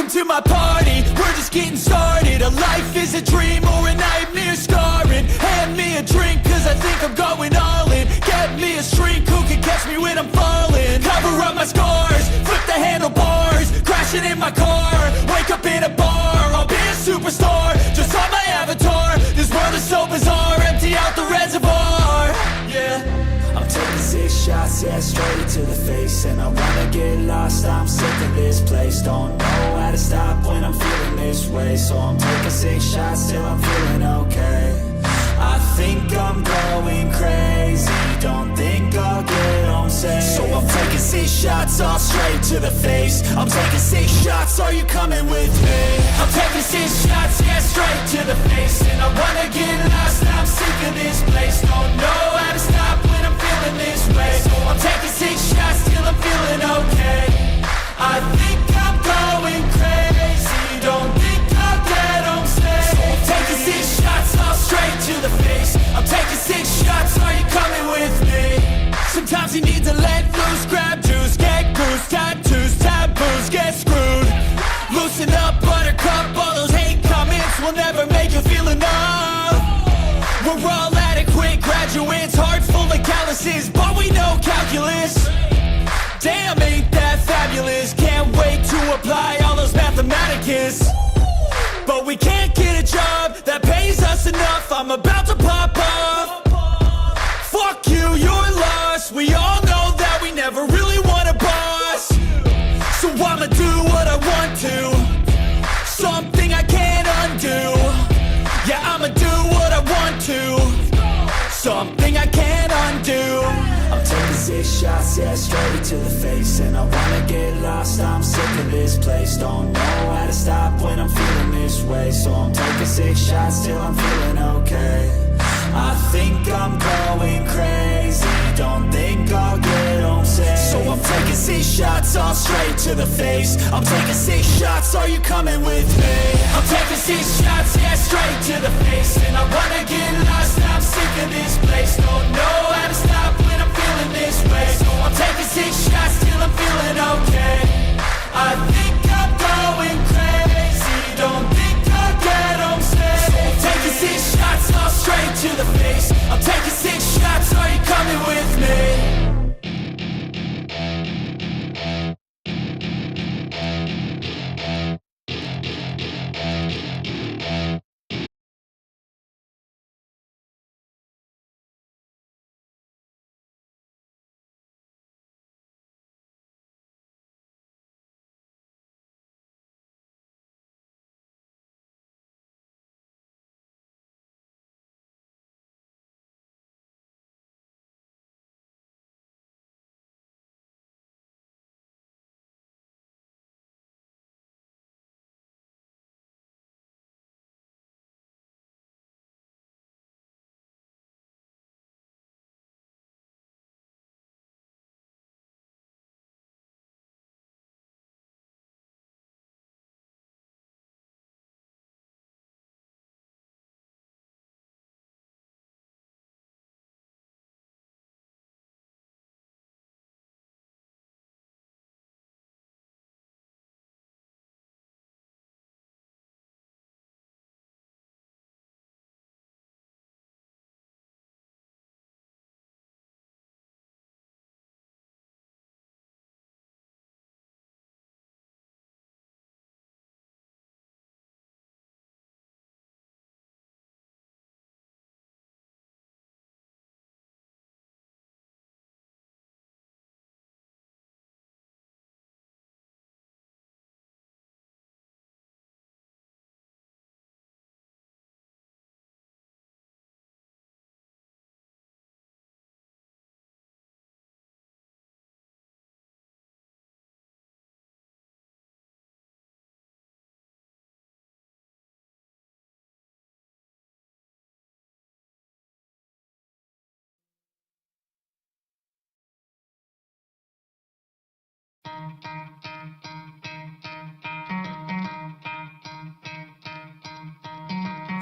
Welcome to my party, we're just getting started. A life is a dream or a nightmare scarring. Hand me a drink cause I think I'm going all in. Get me a shrink who can catch me when I'm falling. Cover up my scars, flip the handlebars. Crashing in my car, wake up in a bar. I'll be a superstar, just on my avatar. This world is so bizarre, empty out the reservoir. Yeah, I'm taking 6 shots, yeah, straight to the face. And I wanna get lost, I'm sick of this place. Don't know how to stop when I'm feeling this way. So I'm taking 6 shots till I'm feeling okay. I think I'm going crazy, don't think I'll get home safe. So I'm taking 6 shots, all straight to the face. I'm taking 6 shots, are you coming with me? I'm taking 6 shots, yeah, straight to the face. And I wanna get lost, I'm sick of this place. Don't know how to stop when I'm feeling this way. So I'm taking 6 shots till I'm feeling okay. I think I'm going crazy, don't think I'll get home safe. So I'm taking 6 shots, all straight to the face. I'm taking 6 shots, are you coming with me? Sometimes you need to let loose, grab juice, get goose, tattoos, taboos, get screwed. Loosen up, buttercup, all those hate comments will never make you feel enough. We're all adequate graduates, hearts full of calluses, but we know calculus. Damn, ain't that fabulous? Can't wait to apply all those mathematicus. But we can't get a job that pays us enough. I'm about to pop off. Fuck you, you're lost. We all know that we never really want a boss. So I'ma do what I want to, something I can't undo. Yeah, I'ma do what I want to, something I can't undo. I'm taking 6 shots, yeah, straight to the face. And I wanna get lost, I'm sick of this place. Don't know how to stop when I'm feeling this way. So I'm taking 6 shots till I'm feeling okay. I think I'm going crazy, don't think I'll get home safe. So I'm taking 6 shots, all straight to the face. I'm taking 6 shots, are you coming with me? I'm taking 6 shots, yeah, straight to the face. And I wanna get lost, I'm sick of this place. Don't know how to stop when I'm feeling this way. So I'm taking 6 shots till I'm feeling okay. I think I'm going crazy, don't think I'll get home safe. So I'm taking 6 shots, all straight to the face. I'm taking 6 shots, are you coming with me?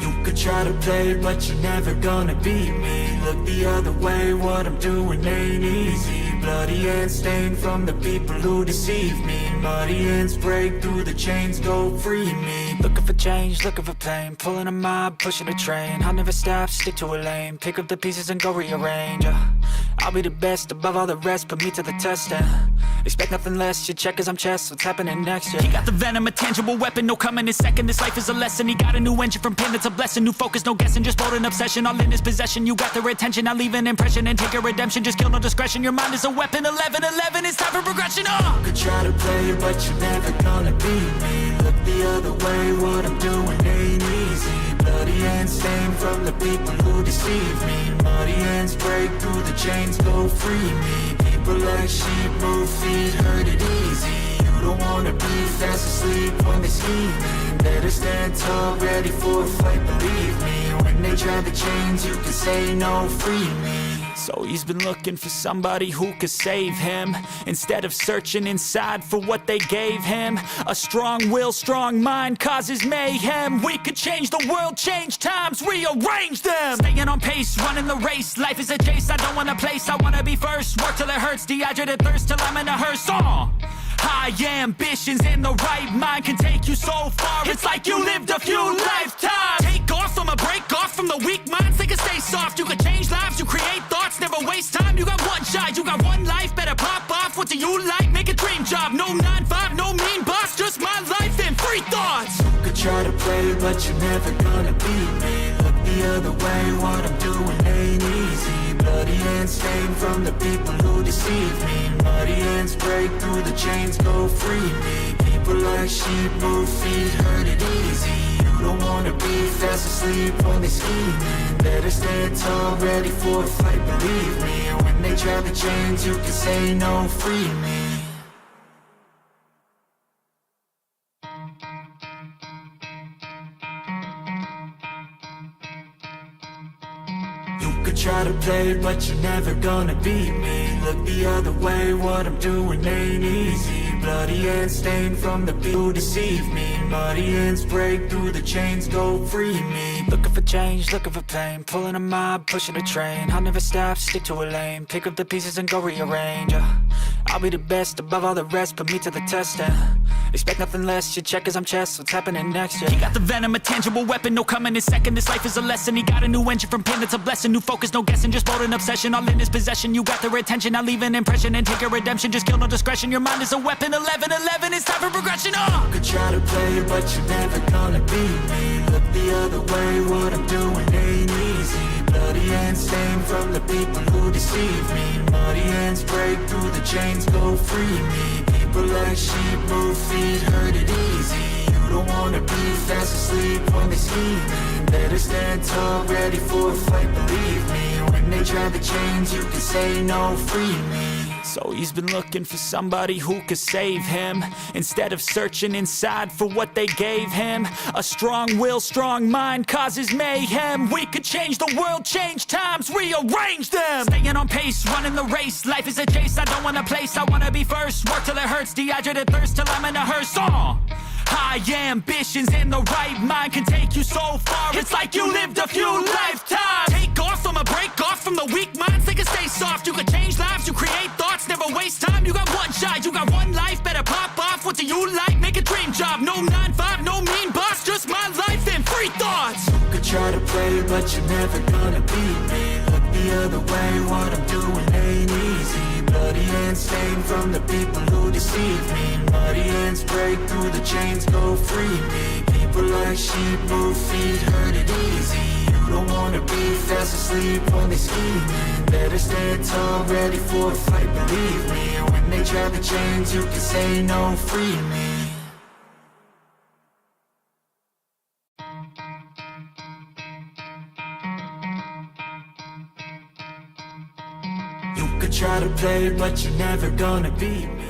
You could try to play, but you're never gonna beat me. Look the other way, what I'm doing ain't easy. Bloody hands stained from the people who deceive me. Muddy hands break through the chains, go free me. Looking for change, looking for pain, pulling a mob, pushing a train. I'll never stop, stick to a lane, pick up the pieces and go rearrange. I'll be the best above all the rest, put me to the test and expect nothing less. Your check as I'm chess, what's happening next? Yeah. He got the venom, a tangible weapon, no coming in second. This life is a lesson. He got a new engine from pain, that's a blessing. New focus, no guessing, just bold and obsession. All in his possession, you got their attention. I'll leave an impression and take a redemption. Just kill, no discretion. Your mind is a weapon. 11-11, it's time for progression. You could try to play, but you're never gonna beat me. Look the other way, what I'm doing ain't easy. Bloody hands stained from the people who deceive me. Muddy hands break through the chains, go free me. People like sheep move feet, hurt it easy. You don't wanna be fast asleep when they scheming. Better stand tall, ready for a fight, believe me. When they try the chains, you can say no, free me. So he's been looking for somebody who could save him, instead of searching inside for what they gave him. A strong will, strong mind causes mayhem. We could change the world, change times, rearrange them. Staying on pace, running the race. Life is a chase, I don't want a place. I wanna be first, work till it hurts. Dehydrated thirst till I'm in a hearse. High ambitions in the right mind can take you so far. It's like you lived a few lifetimes. Take off from a break off from the weak minds. They can stay soft. You can change lives, you create thoughts. Never waste time. You got one shot, you got one life. Better pop off. What do you like? Make a dream job. No 9-5, no mean boss. Just my life and free thoughts. You could try to play, but you're never gonna beat me. Look the other way, what I'm doing ain't easy. Bloody hands stained from the people who deceive me. Muddy hands break through the chains, go free me. People like sheep move feet, hurt it easy. You don't wanna be fast asleep when they scheming. Better stand tall, ready for a fight, believe me. When they try the chains, you can say no, free me. You could try to play, but you're never gonna beat me. Look the other way, what I'm doing ain't easy. Bloody hands stained from the people who deceive me. Muddy hands break through the chains, go free me. Looking for change, looking for pain, pulling a mob, pushing a train. I'll never stop, stick to a lane, pick up the pieces and go rearrange. I'll be the best above all the rest, put me to the test and expect nothing less. Your check as I'm chess, what's happening next? Yeah. He got the venom, a tangible weapon, no coming in second. This life is a lesson. He got a new engine from pain, that's a blessing. New focus, no guessing, just bold and obsession. All in his possession, you got their attention. I'll leave an impression and take a redemption. Just kill, no discretion. Your mind is a weapon. 11-11, it's time for progression. You could try to play, but you're never gonna beat me. Look the other way, what I'm doing ain't easy. Bloody hands stained from the people who deceive me. Muddy hands break through the chains, go free me. People like sheep move feet, hurt it easy. You don't wanna be fast asleep when they scheming. Better stand tall, ready for a fight, believe me. When they try the chains, you can say no, free me. So he's been looking for somebody who could save him, instead of searching inside for what they gave him. A strong will, strong mind causes mayhem. We could change the world, change times, rearrange them. Staying on pace, running the race. Life is a chase, I don't want a place. I wanna be first, work till it hurts. Dehydrated thirst till I'm in a hearse. High ambitions in the right mind can take you so far. It's like you lived a few lifetimes. Take off from a break off from the weak minds. They can stay soft. You can change lives, you create thoughts. Never waste time. You got one shot, you got one life. Better pop off. What do you like? Make a dream job. No 9-5, no mean boss. Just my life and free thoughts. You could try to play, but you're never gonna beat me. Look the other way, what I'm doing ain't easy. Bloody hands stained from the people who deceive me. Muddy hands break through the chains, go free me. People like sheep move feet, hurt it easy. You don't wanna be fast asleep when they scheming. Better stand tall, ready for a fight, believe me. When they try the chains, you can say no, free me. You could try to play, but you're never gonna beat me.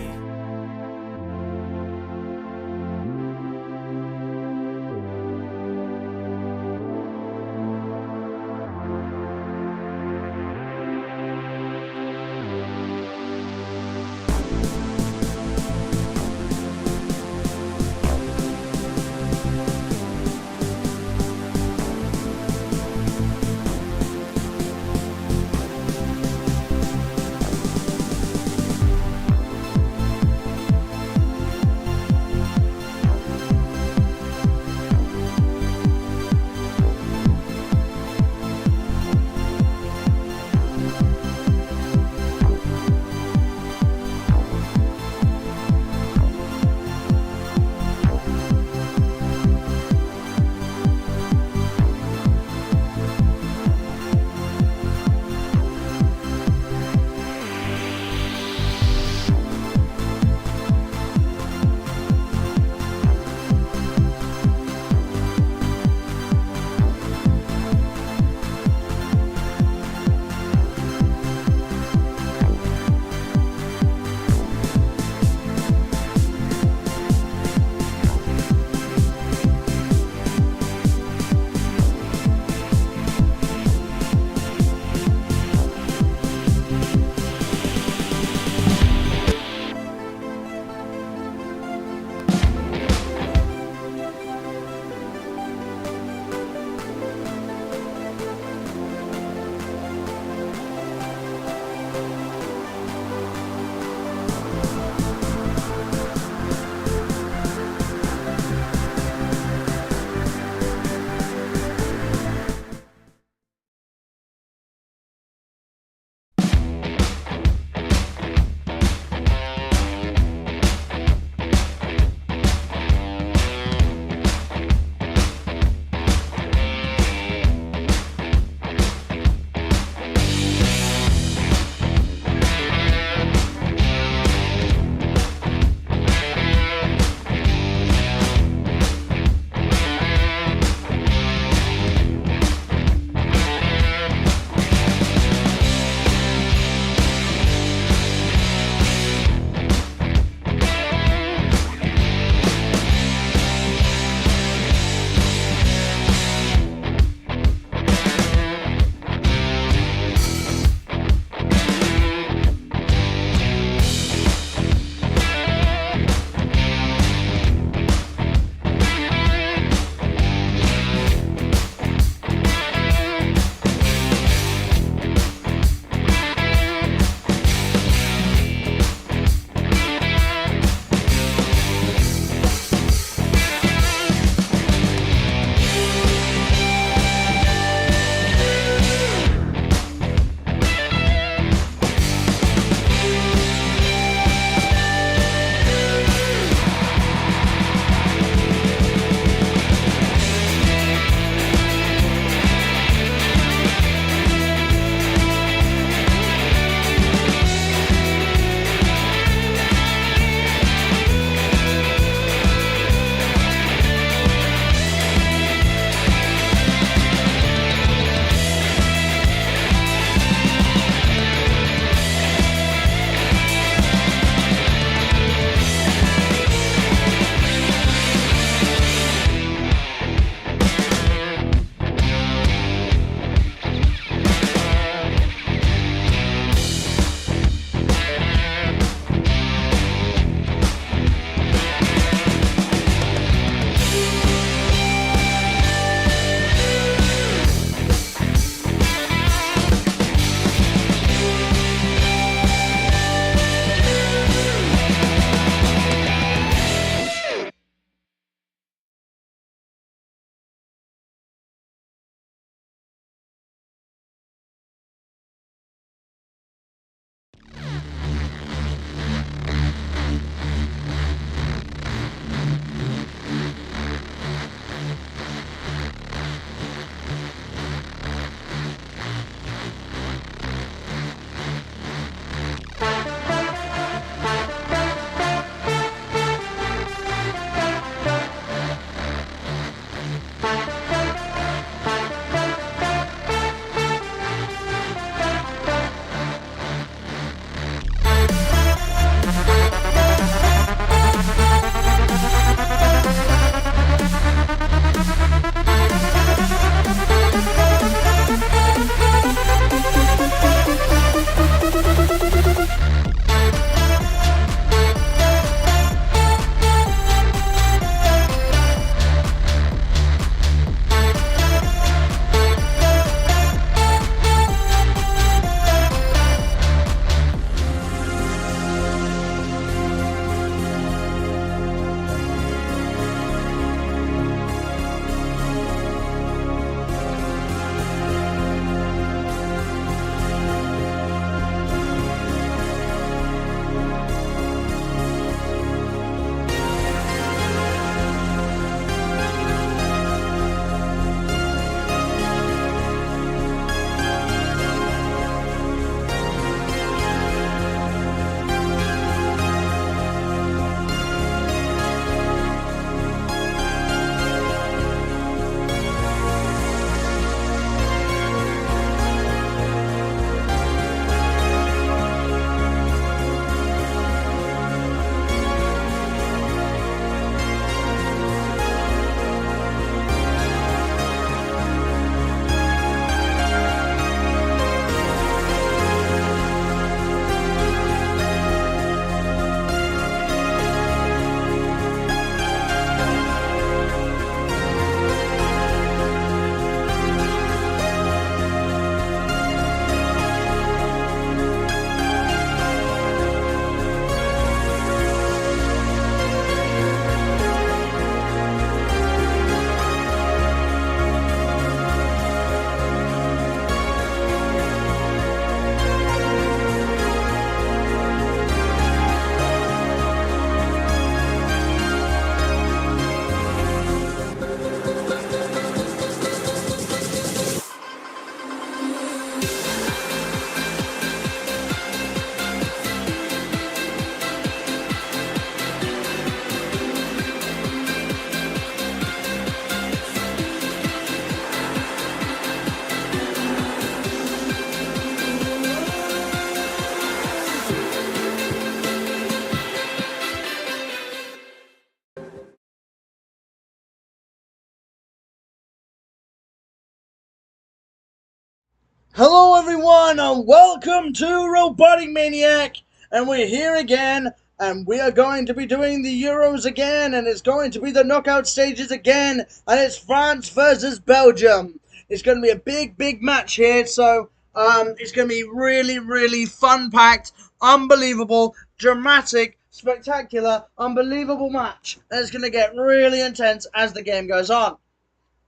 Hello everyone and welcome to Robotic Maniac, and we're here again and we are going to be doing the Euros again, and it's going to be the knockout stages again, and it's France versus Belgium. It's going to be a big match here, so it's going to be really fun packed, unbelievable, dramatic, spectacular, unbelievable match, and it's going to get really intense as the game goes on.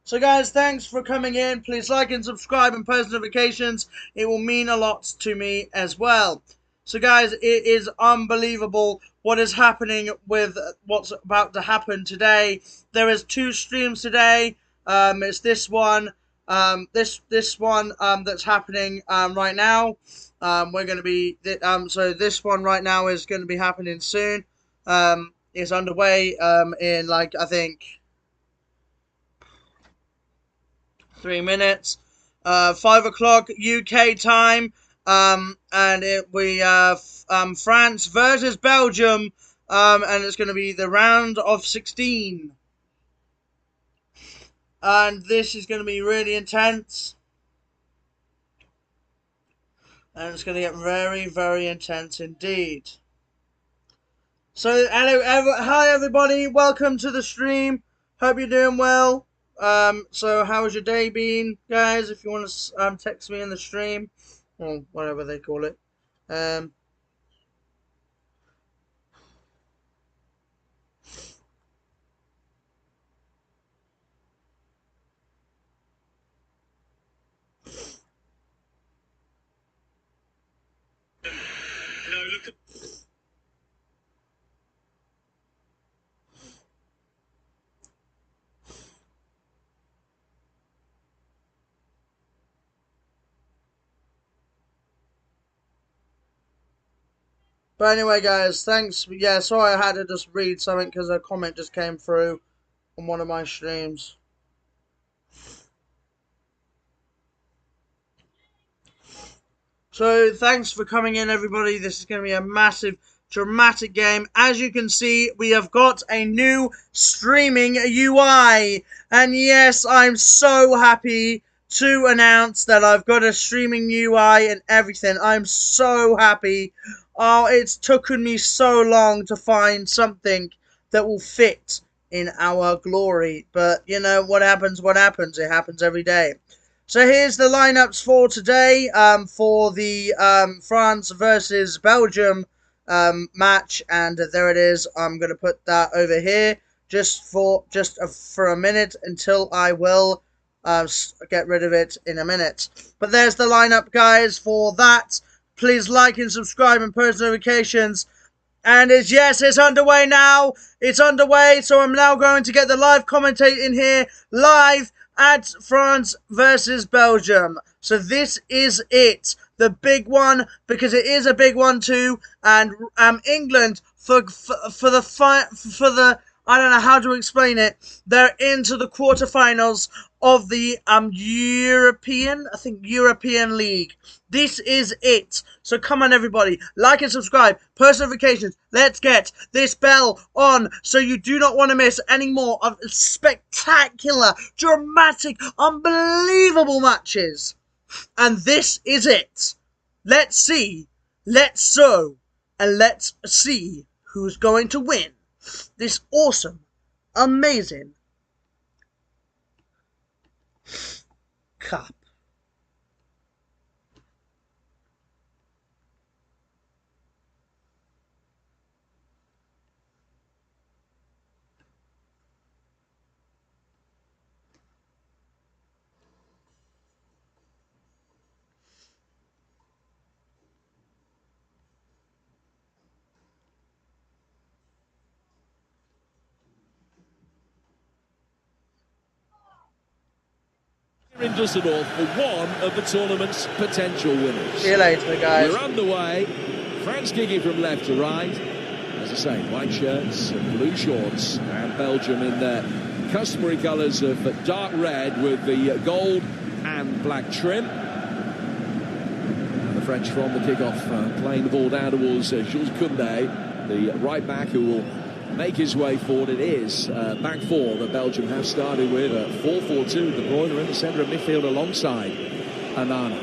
So guys, thanks for coming in. Please like and subscribe and post notifications. It will mean a lot to me as well. So guys, it is unbelievable what is happening with what's about to happen today. There is 2 streams today. It's this one, this one that's happening right now. We're going to be so this one right now is going to be happening soon. It's underway in like I think 3 minutes. 5 o'clock UK time. And we have France versus Belgium. And it's going to be the round of 16. And this is going to be really intense. And it's going to get very intense indeed. So, hi everybody. Welcome to the stream. Hope you're doing well. So how's your day been, guys? If you want to text me in the stream, or whatever they call it. But anyway, guys, thanks. Yeah, sorry I had to just read something because a comment just came through on one of my streams. So thanks for coming in, everybody. This is going to be a massive, dramatic game. As you can see, we have got a new streaming UI. And yes, I'm so happy to announce that I've got a streaming UI and everything. I'm so happy. Oh, it's taken me so long to find something that will fit in our glory. But, you know, what happens, it happens every day. So here's the lineups for today for the France versus Belgium match, and there it is. I'm going to put that over here just for a minute until I will get rid of it in a minute. But there's the lineup, guys, for that. Please like and subscribe and post notifications. And it's underway now. It's underway, so I'm now going to get the live commentator in here, live at France versus Belgium. So this is it, the big one, because it is a big one too. And England for the I don't know how to explain it. They're into the quarterfinals of the European League. This is it. So come on, everybody. Like and subscribe. Post notifications. Let's get this bell on so you do not want to miss any more of spectacular, dramatic, unbelievable matches. And this is it. Let's see. Let's sow. And let's see who's going to win this awesome, amazing cup. In Dusseldorf for one of the tournament's potential winners. See you later, guys. We're underway. France kicking from left to right. As I say, white shirts and blue shorts, and Belgium in their customary colours of dark red with the gold and black trim. And the French from the kickoff playing the ball down towards Jules Koundé, the right back who will make his way forward. It is back four that Belgium have started with. 4-4-2, De Bruyne in the centre of midfield alongside Anana.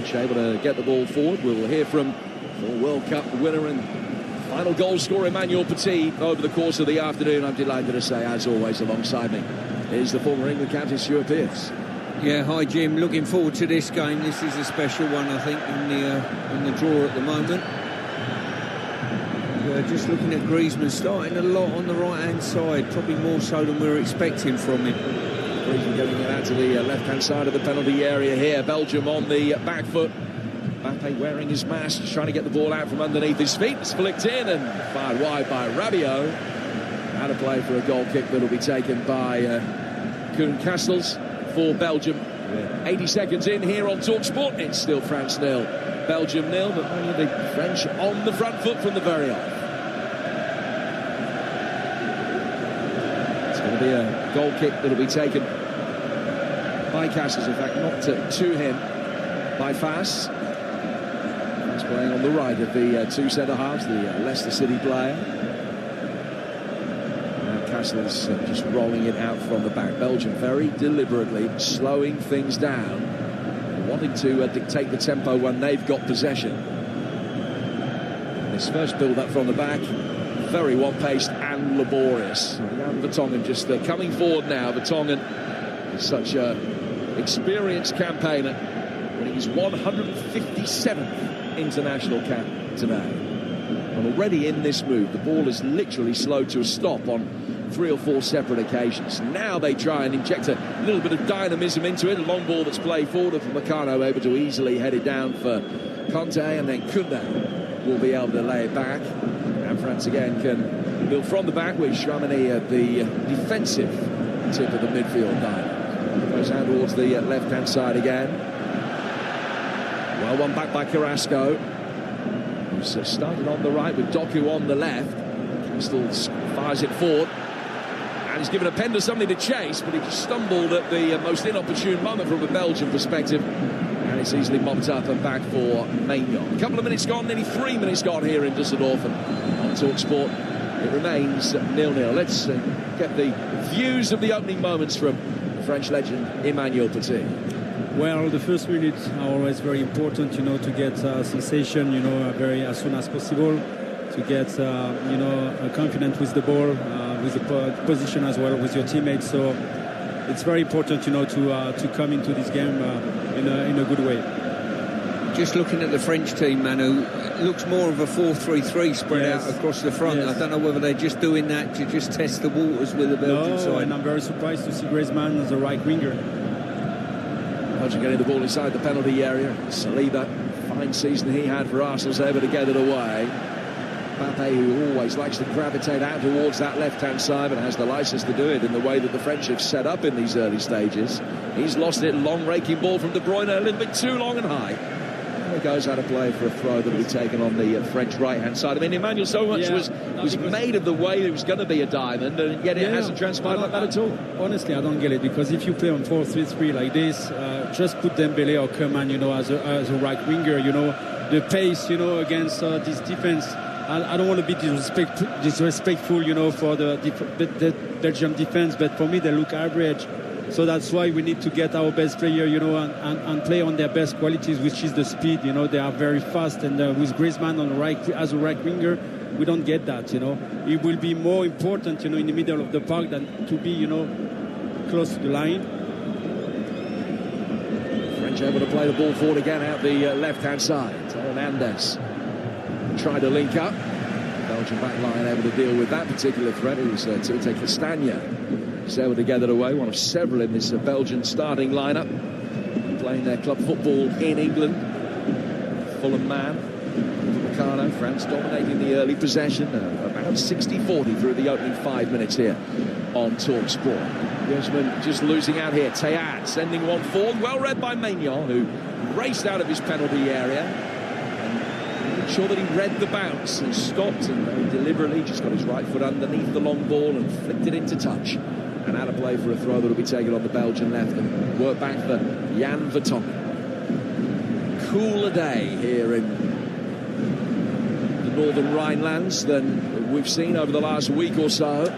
French able to get the ball forward. We'll hear from the World Cup winner and final goal scorer Emmanuel Petit over the course of the afternoon. I'm delighted to say, as always, alongside me is the former England captain Stuart Pearce. Yeah, hi Jim. Looking forward to this game. This is a special one, I think, in the draw at the moment. Just looking at Griezmann starting a lot on the right-hand side, probably more so than we were expecting from him. Griezmann getting it out to the left-hand side of the penalty area here. Belgium on the back foot. Mbappe wearing his mask, trying to get the ball out from underneath his feet. It's flicked in and fired wide by Rabiot. Out of play for a goal kick that will be taken by Koen Kastels for Belgium. 80 seconds in here on TalkSport. It's still France 0, Belgium 0, but only the French on the front foot from the very off. It's going to be a goal kick that will be taken by Kastels. In fact, not to him by Fass. He's playing on the right of the two centre-halves, the Leicester City player. Kastels just rolling it out from the back. Belgium very deliberately slowing things down, wanting to dictate the tempo when they've got possession. This first build-up from the back, very one-paced and laborious. Jan Vertonghen just coming forward now. Vertonghen is such an experienced campaigner, winning his 157th international cap today. And already in this move, the ball is literally slowed to a stop on 3 or 4 separate occasions. Now they try and inject a little bit of dynamism into it. A long ball that's played forward for Meccano, able to easily head it down for Conte, and then Koundé will be able to lay it back. And France again can build from the back with Chouameni at the defensive tip of the midfield line. Goes out towards the left-hand side again. Well, one back by Carrasco, who's started on the right with Doku on the left. Still fires it forward. And he's given a pen to somebody to chase, but he just stumbled at the most inopportune moment from a Belgian perspective. And it's easily mopped up and back for Maignan. A couple of minutes gone, nearly 3 minutes gone here in Düsseldorf. And on TalkSport, it remains 0-0. Let's get the views of the opening moments from the French legend Emmanuel Petit. Well, the first minutes are always very important, to get sensation, very as soon as possible. To get, confident with the ball, with the position as well, with your teammates. So it's very important, to come into this game in a good way. Just looking at the French team, Manu, it looks more of a 4-3-3 spread out across the front. Yes. I don't know whether they're just doing that to just test the waters with the Belgian side. And I'm very surprised to see Griezmann as a right winger. Belgium getting the ball inside the penalty area. Saliba, fine season he had for Arsenal's able to get it away. Mbappe, who always likes to gravitate out towards that left-hand side, but has the licence to do it in the way that the French have set up in these early stages. He's lost it. Long raking ball from De Bruyne, a little bit too long and high. And it goes out of play for a throw that will be taken on the French right-hand side. I mean, Emmanuel, so much was made of the way it was going to be a diamond, and yet it hasn't transpired like that at all. Honestly, I don't get it, because if you play on 4-3-3 like this, just put Dembélé or Koeman, as a right winger, the pace, against this defence. I don't want to be disrespectful, for the Belgian defense, but for me they look average. So that's why we need to get our best player, and play on their best qualities, which is the speed. They are very fast, and with Griezmann on the right as a right winger, we don't get that. It will be more important, in the middle of the park than to be, close to the line. French able to play the ball forward again out the left-hand side. Hernandez tried to link up. Belgian back line able to deal with that particular threat. It was Tite Castagna. He's able to get it away. One of several in this Belgian starting lineup, playing their club football in England. Fulham man. Meccano, France dominating the early possession. About 60-40 through the opening 5 minutes here on TalkSport. Griezmann just losing out here. Théat sending one forward. Well read by Maignan, who raced out of his penalty area. Sure that he read the bounce and stopped, and very deliberately just got his right foot underneath the long ball and flicked it into touch. And out of play for a throw that will be taken on the Belgian left, and work back for Jan Vertonghen. Cooler day here in the northern Rhinelands than we've seen over the last week or so.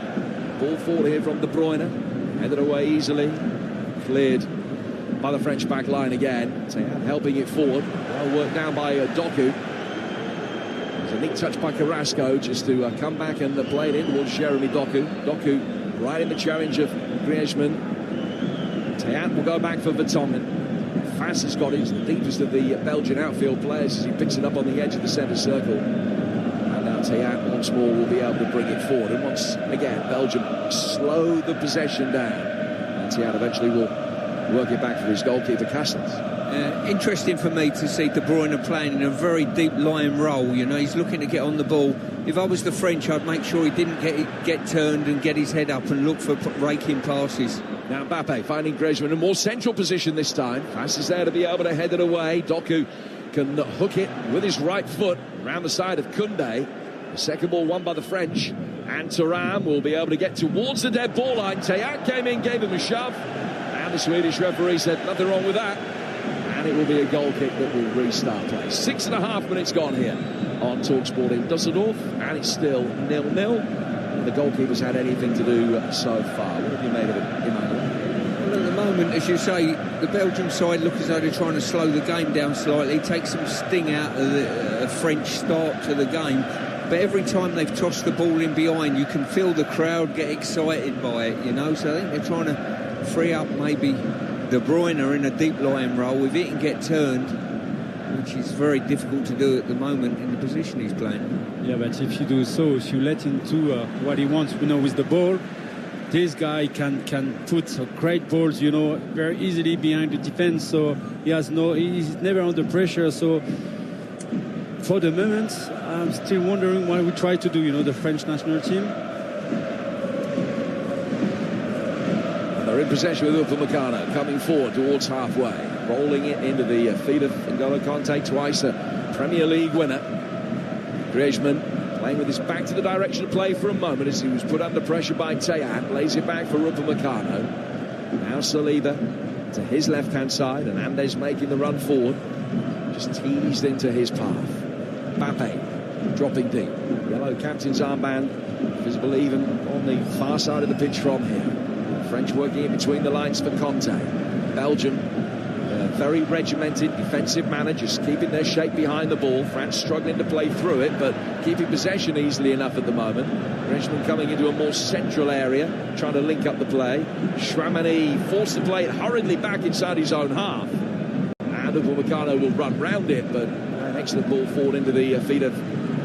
Ball forward here from De Bruyne, headed away easily, cleared by the French back line again. Théat helping it forward. Well worked down by Doku. There's a neat touch by Carrasco just to come back and play it in towards Jeremy Doku. Doku right in the challenge of Griezmann. Théat will go back for Vertonghen. Fass has got it. He's the deepest of the Belgian outfield players as he picks it up on the edge of the centre circle. And now Théat once more will be able to bring it forward. And once again, Belgium slow the possession down. And Théat eventually will work it back for his goalkeeper, Castells. Interesting for me to see De Bruyne playing in a very deep lying role. You know, he's looking to get on the ball. If I was the French, I'd make sure he didn't get turned and get his head up and look for raking passes. Now Mbappe finding Griezmann in a more central position this time. Fass is there to be able to head it away. Doku can hook it with his right foot around the side of Koundé. The second ball won by the French. And Thuram will be able to get towards the dead ball line. Théat came in, gave him a shove. And the Swedish referee said nothing wrong with that. And it will be a goal kick that will restart play. 6.5 minutes gone here on TalkSport in Dusseldorf. And it's still 0-0. The goalkeeper's had anything to do so far. What have you made of it, Emmanuel? Well, at the moment, as you say, the Belgium side look as though they're trying to slow the game down slightly, take some sting out of the French start to the game. But every time they've tossed the ball in behind, you can feel the crowd get excited by it, you know. So I think they're trying to free up maybe De Bruyne in a deep lying role. If he can get turned, which is very difficult to do at the moment in the position he's playing. Yeah, but if you do so, if you let him do what he wants, you know, with the ball, this guy can put great balls, you know, very easily behind the defense. So he's never under pressure. So for the moment, I'm still wondering what we try to do, you know, the French national team. And they're in possession with Upamecano, coming forward towards halfway, rolling it into the feet of N'Golo Kanté, twice a Premier League winner. Griezmann playing with his back to the direction of play for a moment as he was put under pressure by Théat. Lays it back for Upamecano. Now Saliba to his left-hand side, and Andes making the run forward. Just teased into his path. Mbappe dropping deep. Yellow captain's armband visible even on the far side of the pitch from here. French working in between the lines for Conte. Belgium, very regimented defensive manner, just keeping their shape behind the ball. France struggling to play through it, but keeping possession easily enough at the moment. Griezmann coming into a more central area, trying to link up the play. Chouamani forced to play it hurriedly back inside his own half. And Upamecano will run round it, but an excellent ball forward into the feet of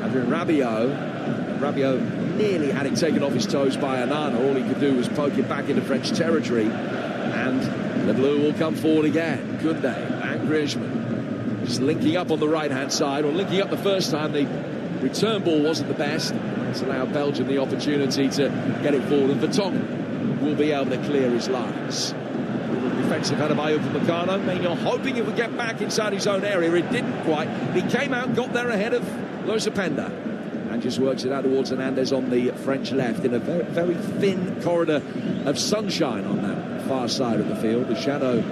Adrien Rabiot. Rabiot nearly had it taken off his toes by Onana. All he could do was poke it back into French territory. And the blue will come forward again. Koundé and Griezmann just linking up on the right-hand side, or linking up the first time. The return ball wasn't the best. It's allowed Belgium the opportunity to get it forward. And Vertonghen will be able to clear his lines. Defensive header by Upamecano. Maignan hoping it would get back inside his own area. It didn't quite. He came out, got there ahead of Lozapenda, and just works it out towards Hernandez on the French left in a very, very thin corridor of sunshine on that far side of the field. The shadow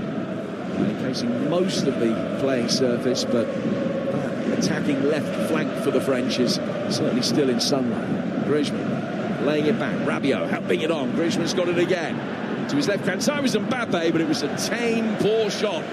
encasing most of the playing surface, but that attacking left flank for the French is certainly still in sunlight. Griezmann laying it back. Rabiot helping it on. Griezmann's got it again. To his left-hand side was Mbappe, but it was a tame, poor shot.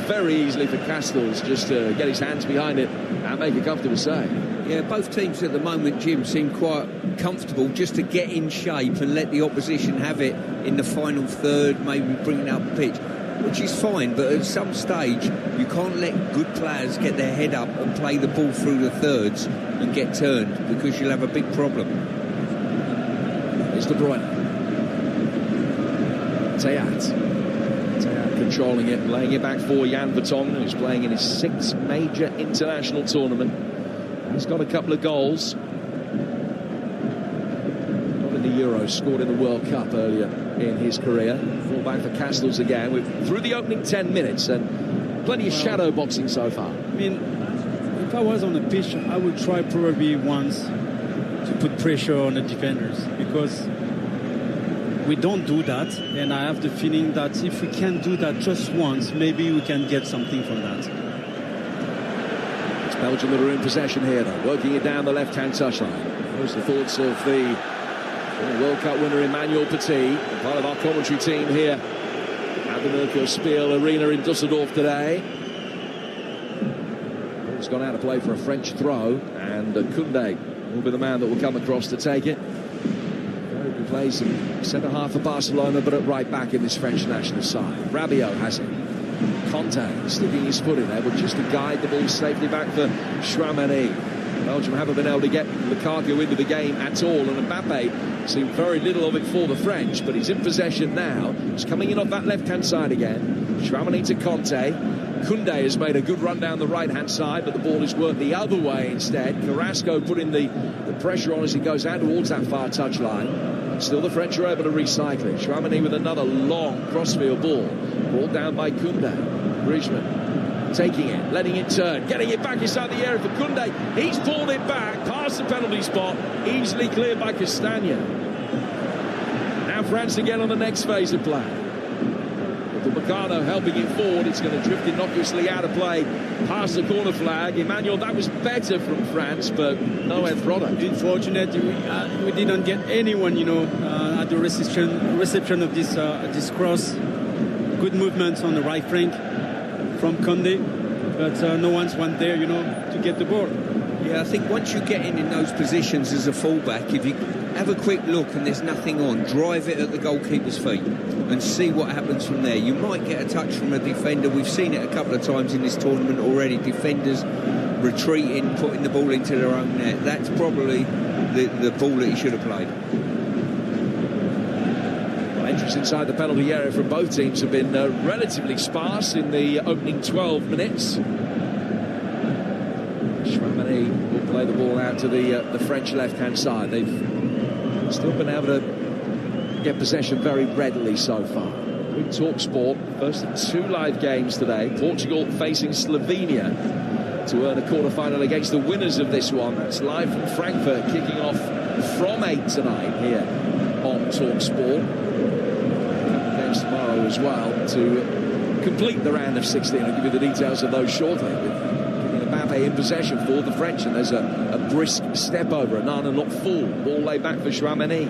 Very easily for Castells just to get his hands behind it and make a comfortable save. Yeah, both teams at the moment, Jim, seem quite comfortable just to get in shape and let the opposition have it in the final third, maybe bringing up the pitch, which is fine, but at some stage you can't let good players get their head up and play the ball through the thirds and get turned, because you'll have a big problem. Here's De Bruyne. Théat controlling it, laying it back for Jan Vertonghen, who's playing in his 6th major international tournament. He's got a couple of goals. Not in the Euros, scored in the World Cup earlier in his career. Full back for Castells again. We're through the opening 10 minutes and plenty of shadow boxing so far. I mean, if I was on the pitch, I would try probably once to put pressure on the defenders, because we don't do that, and I have the feeling that if we can do that just once, maybe we can get something from that. It's Belgium that are in possession here, though, working it down the left-hand touchline. Those are the thoughts of the World Cup winner Emmanuel Petit, part of our commentary team here at the Mirko Spiel Arena in Dusseldorf today. It's gone out of play for a French throw, and Koundé will be the man that will come across to take it. He plays centre half for Barcelona, but at right back in this French national side. Rabiot has it. Conte sticking his foot in there, but just to guide the ball safely back for Chouamani. Belgium haven't been able to get Lukaku into the game at all, and Mbappe seen very little of it for the French, but he's in possession now. He's coming in off that left-hand side again. Chouamani to Conte. Koundé has made a good run down the right-hand side, but the ball is worked the other way instead. Carrasco putting the pressure on as he goes out towards that far touchline. Still the French are able to recycle it. Chouamani with another long crossfield ball. Brought down by Koundé. Griezmann taking it, letting it turn, getting it back inside the area for Koundé. He's pulled it back past the penalty spot, easily cleared by Castagna. Now France again on the next phase of play. With Upamecano helping it forward, it's going to drift innocuously out of play past the corner flag. Emmanuel, that was better from France, but no end product. Unfortunate, we didn't get anyone, at the reception of this cross. Good movements on the right flank from Koundé, but no one's there, to get the ball. Yeah, I think once you get in those positions as a fullback, if you have a quick look and there's nothing on, drive it at the goalkeeper's feet and see what happens from there. You might get a touch from a defender. We've seen it a couple of times in this tournament already. Defenders retreating, putting the ball into their own net. That's probably the ball that he should have played. Entries inside the penalty area from both teams have been relatively sparse in the opening 12 minutes. Chouamani will play the ball out to the French left-hand side. They've still been able to get possession very readily so far. With TalkSport, first of 2 live games today. Portugal facing Slovenia to earn a quarter-final against the winners of this one. That's live from Frankfurt, kicking off from 8 tonight here on TalkSport. Tomorrow as well to complete the round of 16. I'll give you the details of those shortly. With Mbappe in possession for the French, and there's a brisk step over, Nana not full. Ball laid back for Chouamani.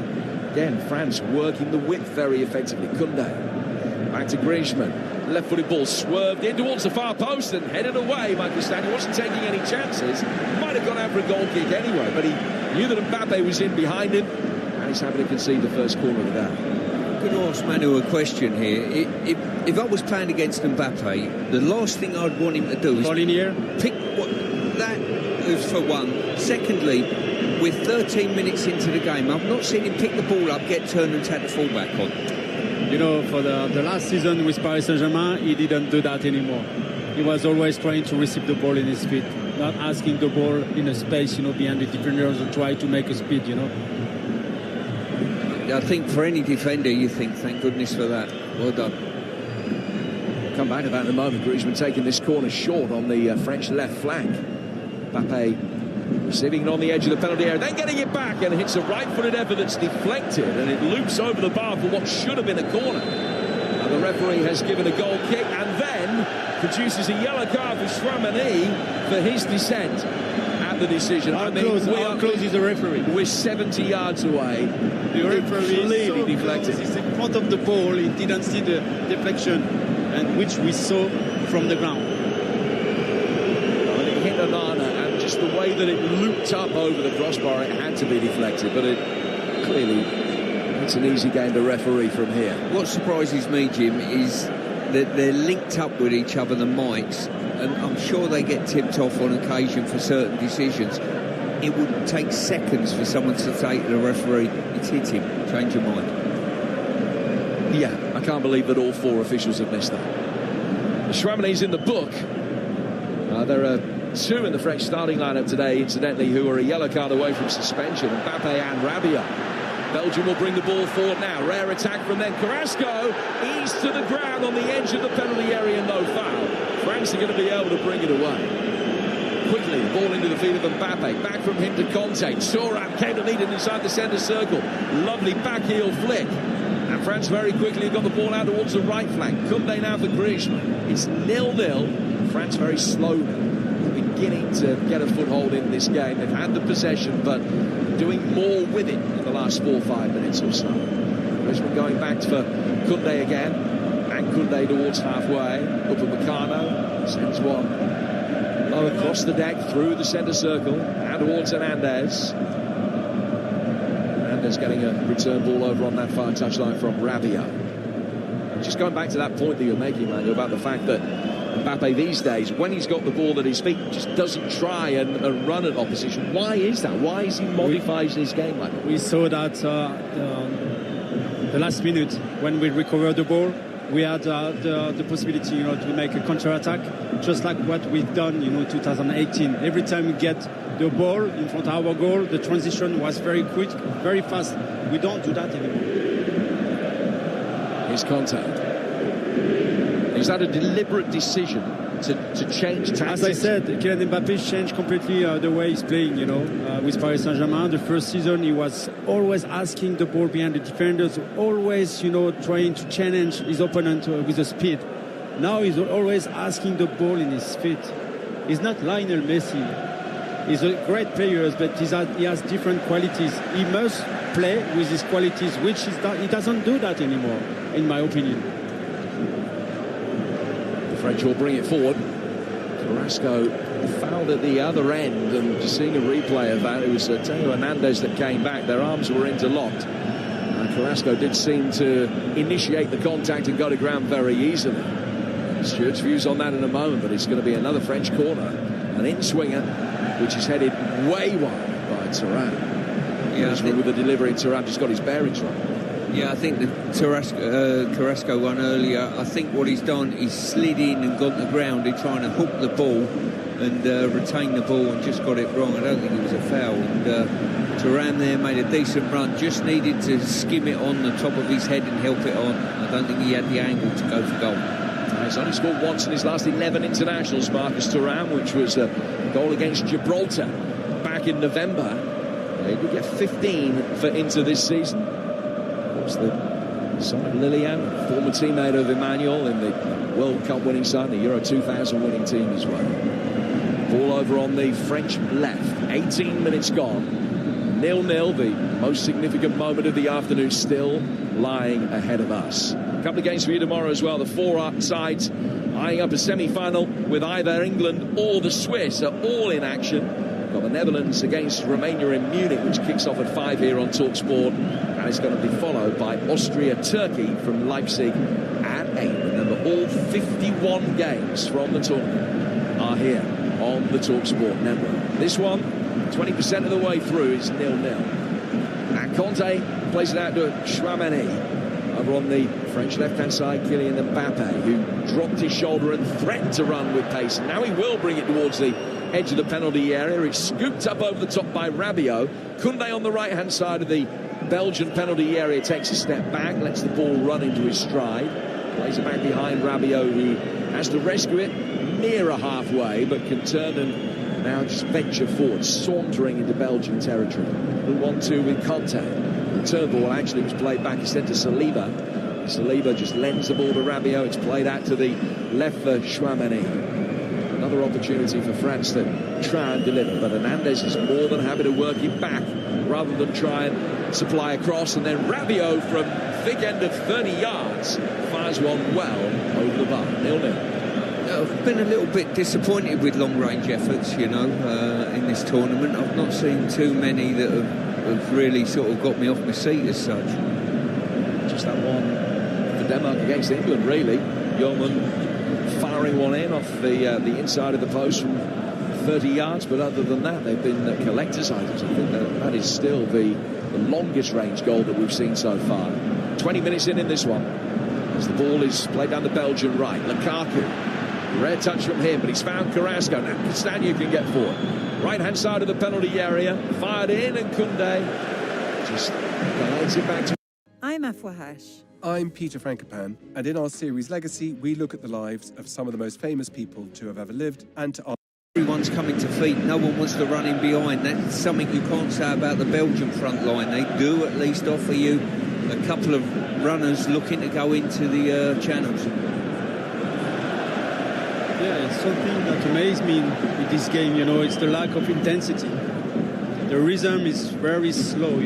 Again, France working the width very effectively. Koundé back to Griezmann. Left-footed ball swerved in towards the far post and headed away by Castagna. Wasn't taking any chances. Might have gone out for a goal kick anyway, but he knew that Mbappe was in behind him, and he's happy to concede the first corner of the day. I'm going to ask Manu a question here. If I was playing against Mbappe, the last thing I'd want him to do is pick that is for one. Secondly, with 13 minutes into the game, I've not seen him pick the ball up, get turned and take the fullback on. For the last season with Paris Saint-Germain, he didn't do that anymore. He was always trying to receive the ball in his feet, not asking the ball in a space, behind the defenders and try to make a speed, I think for any defender, you think, thank goodness for that. Well done. We'll come back to that in a moment. Griezmann taking this corner short on the French left flank. Mbappe receiving it on the edge of the penalty area, then getting it back, and hits a right-footed effort that's deflected, and it loops over the bar for what should have been a corner. And the referee has given a goal kick, and then produces a yellow card for Chouamani for his dissent at the decision. How close is the referee? We're 70 yards away. The referee clearly deflected. He's in front of the ball. He didn't see the deflection, and which we saw from the ground. Well, it hit Onana, and just the way that it looped up over the crossbar, it had to be deflected. But it's an easy game to referee from here. What surprises me, Jim, is that they're linked up with each other, the mics, and I'm sure they get tipped off on occasion for certain decisions. It would take seconds for someone to say to the referee, it's hit him, change your mind. Yeah, I can't believe that all 4 officials have missed that. Chouamani's in the book. There are 2 in the French starting lineup today, incidentally, who are a yellow card away from suspension, Mbappe and Rabiot. Belgium will bring the ball forward now. Rare attack from them. Carrasco, ease to the ground on the edge of the penalty area, no foul. France are going to be able to bring it away. Quickly, ball into the feet of Mbappe. Back from him to Conte. Thuram came to meet him inside the centre circle. Lovely back heel flick. And France very quickly got the ball out towards the right flank. Koundé now for Griezmann. It's 0-0. France very slowly beginning to get a foothold in this game. They've had the possession, but doing more with it in the last 4 or 5 minutes or so. Griezmann going back for Koundé again. And Koundé towards halfway. Up at Meccano. Sends one low across the deck through the centre circle and towards Hernandez. Hernandez getting a return ball over on that far touchline from Rabiot. Just going back to that point that you're making, Manuel, about the fact that Mbappe these days, when he's got the ball at his feet, just doesn't try and run at opposition. Why is that? Why is he modifying his game like that? We saw that the last minute when we recovered the ball, we had the possibility, to make a counter-attack, just like what we've done, 2018. Every time we get the ball in front of our goal, the transition was very quick, very fast. We don't do that anymore. His contact. Is that a deliberate decision to change tactics? As I said, Kylian Mbappé changed completely the way he's playing, with Paris Saint-Germain. The first season, he was always asking the ball behind the defenders, always, trying to challenge his opponent with the speed. Now he's always asking the ball in his feet. He's not Lionel Messi. He's a great player, but he has different qualities. He must play with his qualities, which he doesn't do that anymore, in my opinion. French will bring it forward. Carrasco fouled at the other end, and just seeing a replay of that, it was Theo Hernandez that came back. Their arms were interlocked. Carrasco did seem to initiate the contact and go to ground very easily. Stuart's views on that in a moment, but it's going to be another French corner. An in-swinger, which is headed way wide by Thuram. Yeah, with the delivery, Thuram just got his bearings right. Yeah, I think the Carrasco one earlier, I think what he's done, he's slid in and gone to the ground. He's trying to hook the ball and retain the ball and just got it wrong. I don't think it was a foul. And Thuram there made a decent run, just needed to skim it on the top of his head and help it on. I don't think he had the angle to go for goal. He's only scored once in his last 11 internationals, Marcus Thuram, which was a goal against Gibraltar back in November. He did get 15 for Inter this season. The son of Lilian, former teammate of Emmanuel in the World Cup winning side, the Euro 2000 winning team as well. Ball over on the French left. 18 minutes gone. 0-0, the most significant moment of the afternoon still lying ahead of us. A couple of games for you tomorrow as well. The four sides eyeing up a semi-final with either England or the Swiss are all in action. Got the Netherlands against Romania in Munich, which kicks off at 5 here on TalkSport. And it's going to be followed by Austria-Turkey from Leipzig at 8. Remember, all 51 games from the tournament are here on the TalkSport network. This one, 20% of the way through, is 0-0. And Conte plays it out to Chouameni. Over on the French left-hand side, Kylian Mbappe, who dropped his shoulder and threatened to run with pace. And now he will bring it towards the edge of the penalty area. It's scooped up over the top by Rabiot. Koundé on the right-hand side of the Belgian penalty area takes a step back, lets the ball run into his stride, plays it back behind Rabiot, who has to rescue it nearer halfway, but can turn and now just venture forward, sauntering into Belgian territory. The 1-2 with Conte. The return ball actually was played back instead to Saliba. Saliba just lends the ball to Rabiot. It's played out to the left for Chouameni. Another opportunity for France to try and deliver, but Hernandez is more than happy to work it back rather than try and supply across. And then Rabiot from thick end of 30 yards fires one well over the bar. 0-0. I've been a little bit disappointed with long-range efforts, in this tournament. I've not seen too many that have really sort of got me off my seat as such. Just that one for Denmark against England, really. Yeoman firing one in off the inside of the post from 30 yards, but other than that, they've been collector's items. I think that is still the longest range goal that we've seen so far. 20 minutes in this one, as the ball is played down the Belgian right. Lukaku, rare touch from him, but he's found Carrasco. Now Castagna can get forward. Right-hand side of the penalty area, fired in, and Koundé just guides it back to... I'm Afua Hash. I'm Peter Frankopan, and in our series Legacy, we look at the lives of some of the most famous people to have ever lived and to... Everyone's coming to feet. No one wants to run in behind. That's something you can't say about the Belgian front line. They do at least offer you a couple of runners looking to go into the channels. Yeah, it's something that amazed me with this game, it's the lack of intensity. The rhythm is very slow,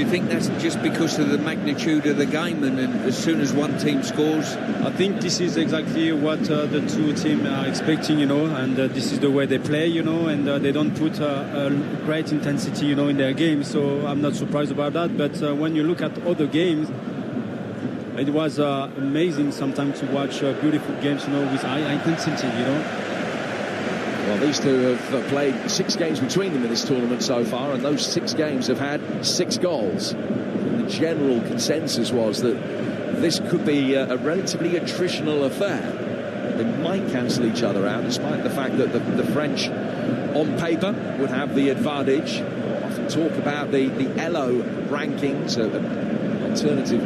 you think that's just because of the magnitude of the game, and as soon as one team scores? I think this is exactly what the two teams are expecting, and this is the way they play, and they don't put a great intensity, in their game. So I'm not surprised about that. But when you look at other games, it was amazing sometimes to watch beautiful games, with high intensity, Well, these two have played 6 games between them in this tournament so far, and those 6 games have had 6 goals. And the general consensus was that this could be a relatively attritional affair. They might cancel each other out, despite the fact that the French, on paper, would have the advantage. We'll often talk about the ELO rankings, an alternative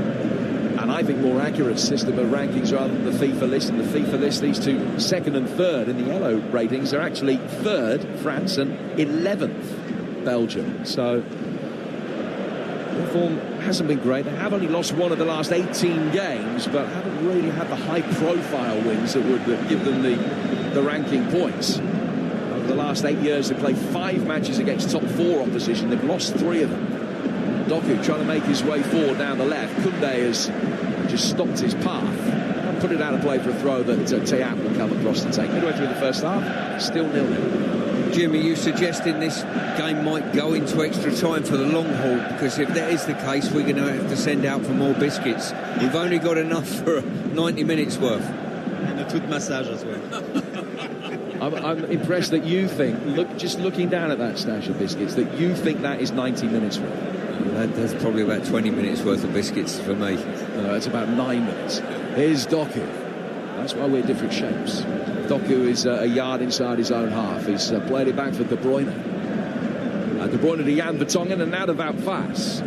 and I think more accurate system of rankings rather than the FIFA list. And the FIFA list, these two, 2nd and 3rd in the ELO ratings, are actually 3rd, France, and 11th, Belgium. So their form hasn't been great. They have only lost 1 of the last 18 games, but haven't really had the high-profile wins that would give them the ranking points. Over the last 8 years, they've played 5 matches against top 4 opposition. They've lost 3 of them. Doku trying to make his way forward down the left. Koundé has just stopped his path and put it out of play for a throw that Teat will come across to take. Midway through the first half, still 0-0. Jim, are you suggesting this game might go into extra time for the long haul? Because if that is the case, we're going to have to send out for more biscuits. We've only got enough for 90 minutes worth. And a foot massage as well. I'm impressed that you think, just looking down at that stash of biscuits, that you think that is 90 minutes worth. That's probably about 20 minutes worth of biscuits for me. It's about 9 minutes. Here's Doku. That's why we're different shapes. Doku is a yard inside his own half. He's played it back for De Bruyne. De Bruyne to Jan Vertonghen, and now to Wout Vaes.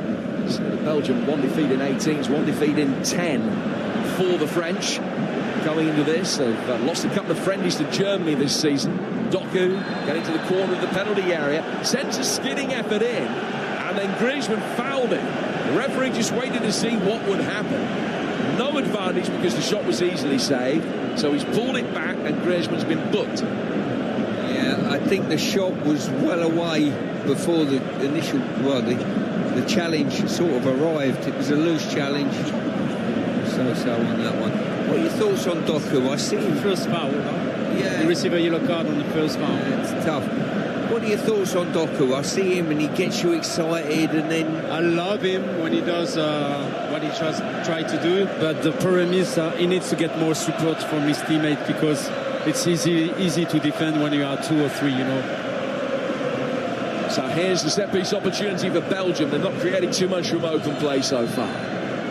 So Belgium, 1 defeat in 18s, 1 defeat in 10 for the French. Coming into this, they've lost a couple of friendlies to Germany this season. Doku getting to the corner of the penalty area, sends a skidding effort in, and then Griezmann fouled it. The referee just waited to see what would happen. No advantage because the shot was easily saved, so he's pulled it back and Griezmann's been booked. Yeah, I think the shot was well away before the initial, the challenge sort of arrived. It was a loose challenge. So on that one. What are your thoughts on Doku? I see him. First foul. Yeah. He received a yellow card on the first foul. It's tough. What are your thoughts on Doku? I see him and he gets you excited, and then I love him when he does what he just tried to do, but the problem is he needs to get more support from his teammates, because it's easy to defend when you are 2 or 3, So here's the set-piece opportunity for Belgium. They're not creating too much from open play so far.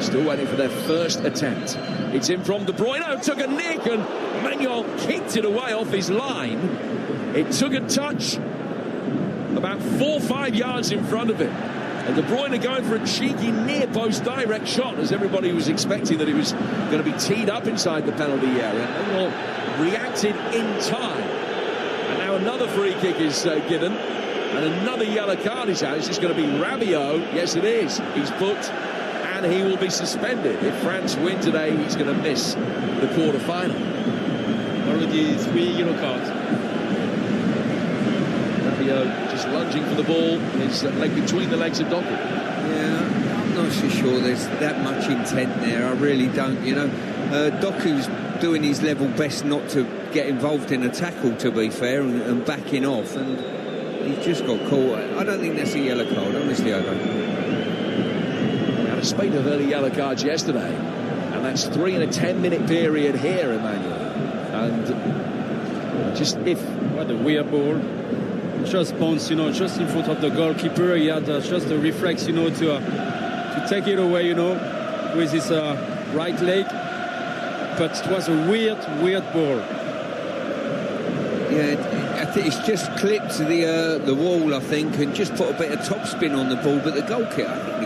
Still waiting for their first attempt. It's in from De Bruyne, took a nick, and Manuel kicked it away off his line. It took a touch about 4 or 5 yards in front of him. And De Bruyne going for a cheeky near-post direct shot, as everybody was expecting that he was going to be teed up inside the penalty area. Manuel reacted in time. And now another free kick is given. And another yellow card is out. It's just going to be Rabiot. Yes, it is. He's booked. And he will be suspended. If France win today, he's going to miss the quarter-final. Already 3 yellow cards. Rabiot just lunging for the ball. His leg between the legs of Doku. yeah, I'm not so sure there's that much intent there. I really don't. Doku's doing his level best not to get involved in a tackle, to be fair, and backing off, and he's just got caught. I don't think that's a yellow card. Honestly, I don't. A spate of early yellow cards yesterday, and that's 3 in a 10-minute period here, Emmanuel. And just what a weird ball, just bounced, just in front of the goalkeeper. He had just a reflex, to take it away, with his right leg. But it was a weird ball. Yeah, I think it's just clipped the wall, I think, and just put a bit of topspin on the ball. But the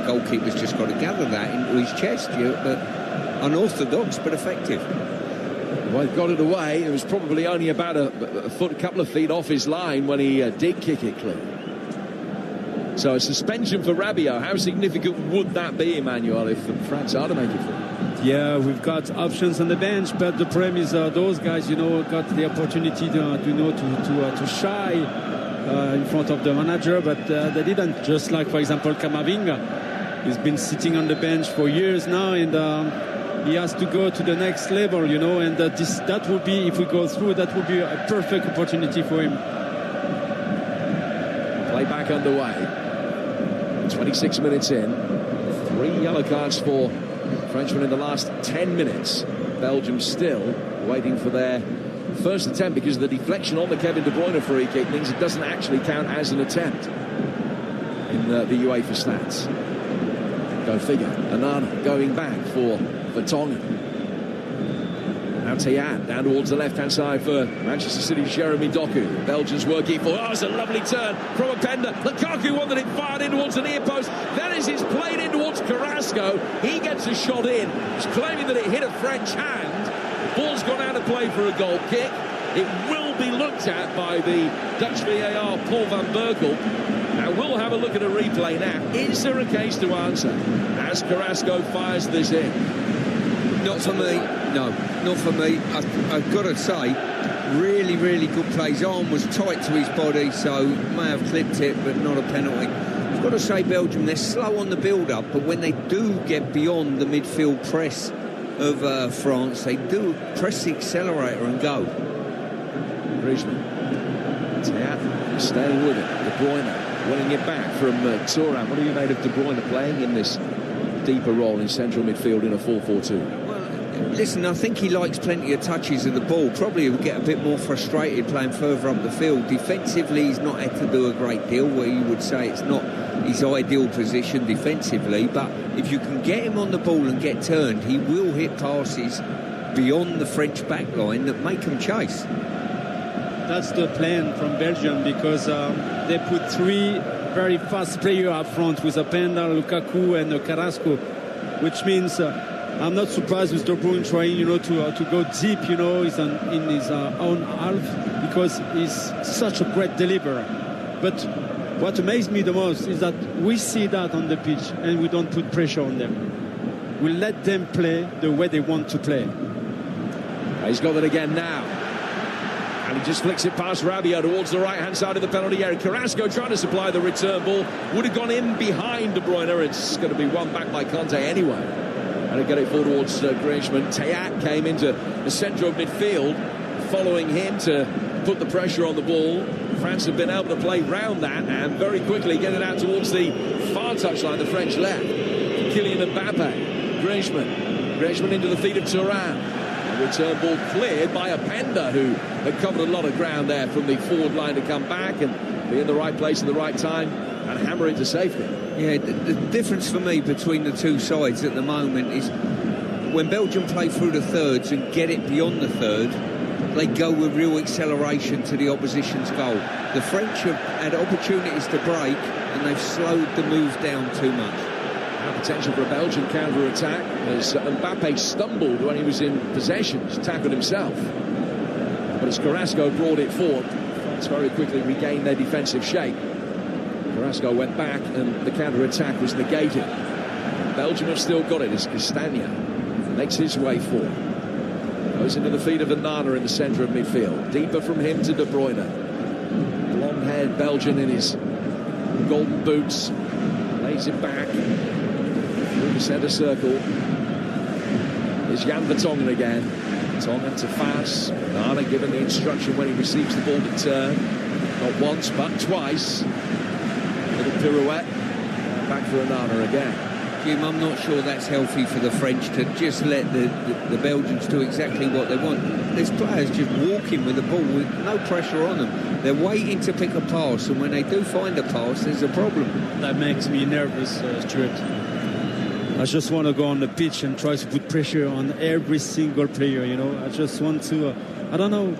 goalkeeper's just got to gather that into his chest. But unorthodox, but effective. Well, he got it away. It was probably only about a couple of feet off his line when he did kick it clear. So a suspension for Rabiot. How significant would that be, Emmanuel, if France are to make it through? Yeah, we've got options on the bench, but the problem is those guys, got the opportunity to shy in front of the manager, but they didn't. Just like, for example, Camavinga. He's been sitting on the bench for years now, and he has to go to the next level, you know. And that will be, if we go through, that will be a perfect opportunity for him. Play back underway. 26 minutes in. 3 yellow cards for Frenchmen in the last 10 minutes. Belgium still waiting for their first attempt because of the deflection on the Kevin De Bruyne free kick means it doesn't actually count as an attempt in the UEFA stats. Go figure. Anana going back for Tonga. Now Théat down towards the left-hand side for Manchester City's Jeremy Doku. Belgians working for... Oh, it's a lovely turn from Openda. Lukaku wanted it fired in towards the near post. Then as it's played in towards Carrasco, he gets a shot in. He's claiming that it hit a French hand. The ball's gone out of play for a goal kick. It will be looked at by the Dutch VAR, Paul van Berkel. Now, we'll have a look at a replay now. Is there a case to answer as Carrasco fires this in? Not for me. No, not for me. I've got to say, really, really good play. His arm was tight to his body, so may have clipped it, but not a penalty. I've got to say, Belgium, they're slow on the build-up, but when they do get beyond the midfield press of France, they do press the accelerator and go. Griezmann. Théat staying with it. De Bruyne winning it back from Thuram. What have you made of De Bruyne playing in this deeper role in central midfield in a 4-4-2? Listen, I think he likes plenty of touches of the ball. Probably will get a bit more frustrated playing further up the field. Defensively, he's not had to do a great deal, where you would say it's not his ideal position defensively. But if you can get him on the ball and get turned, he will hit passes beyond the French back line that make him chase. That's the plan from Belgium, because they put 3 very fast players up front with Openda, Lukaku and Carrasco, which means I'm not surprised with De Bruyne trying, you know, to go deep, you know, in his own half, because he's such a great deliverer. But what amazed me the most is that we see that on the pitch and we don't put pressure on them. We let them play the way they want to play. He's got it again now. And he just flicks it past Rabiot towards the right-hand side of the penalty area. Carrasco trying to supply the return ball. Would have gone in behind De Bruyne. It's going to be won back by Conte anyway. And to get it forward towards Griezmann. Théat came into the centre of midfield, following him to put the pressure on the ball. France have been able to play round that and very quickly get it out towards the far touchline, the French left. Kylian Mbappe. Griezmann into the feet of Thuram. Return ball cleared by Openda, who had covered a lot of ground there from the forward line to come back and be in the right place at the right time and hammer into safety. Yeah, the difference for me between the two sides at the moment is when Belgium play through the thirds and get it beyond the third, they go with real acceleration to the opposition's goal. The French have had opportunities to break and they've slowed the move down too much. Potential for a Belgian counter-attack as Mbappe stumbled when he was in possession, tackled himself. But as Carrasco brought it forward, France very quickly regained their defensive shape. Carrasco went back and the counter-attack was negated. Belgium have still got it as Castagna makes his way forward. Goes into the feet of Anana in the centre of midfield. Deeper from him to De Bruyne. Long-haired Belgian in his golden boots. Lays it back. Through the centre circle is Jan Vertonghen again. Vertonghen to Fas. Nana given the instruction when he receives the ball to turn. Not once, but twice. Little pirouette. Back for Nana again. Jim, I'm not sure that's healthy for the French to just let the Belgians do exactly what they want. There's players just walking with the ball with no pressure on them. They're waiting to pick a pass, and when they do find a pass, there's a problem. That makes me nervous, Stuart. I just want to go on the pitch and try to put pressure on every single player, you know. I just want to, I don't know,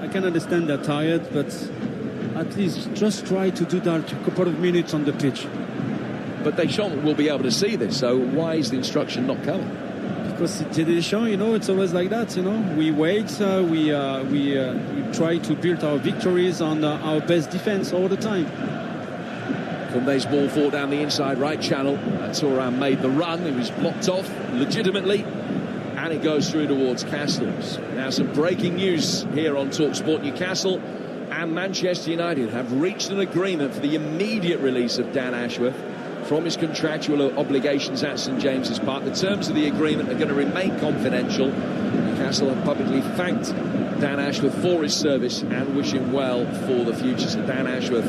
I can understand they're tired, but at least just try to do that a couple of minutes on the pitch. But Deschamps will be able to see this, so why is the instruction not coming? Because Deschamps, you know, it's always like that, you know. We wait, we try to build our victories on our best defense all the time. Koundé's ball forward down the inside right channel. Thuram made the run. He was blocked off legitimately. And it goes through towards Castles. Now some breaking news here on TalkSport. Newcastle and Manchester United have reached an agreement for the immediate release of Dan Ashworth from his contractual obligations at St James's Park. The terms of the agreement are going to remain confidential. Newcastle have publicly thanked Dan Ashworth for his service and wish him well for the future. So Dan Ashworth,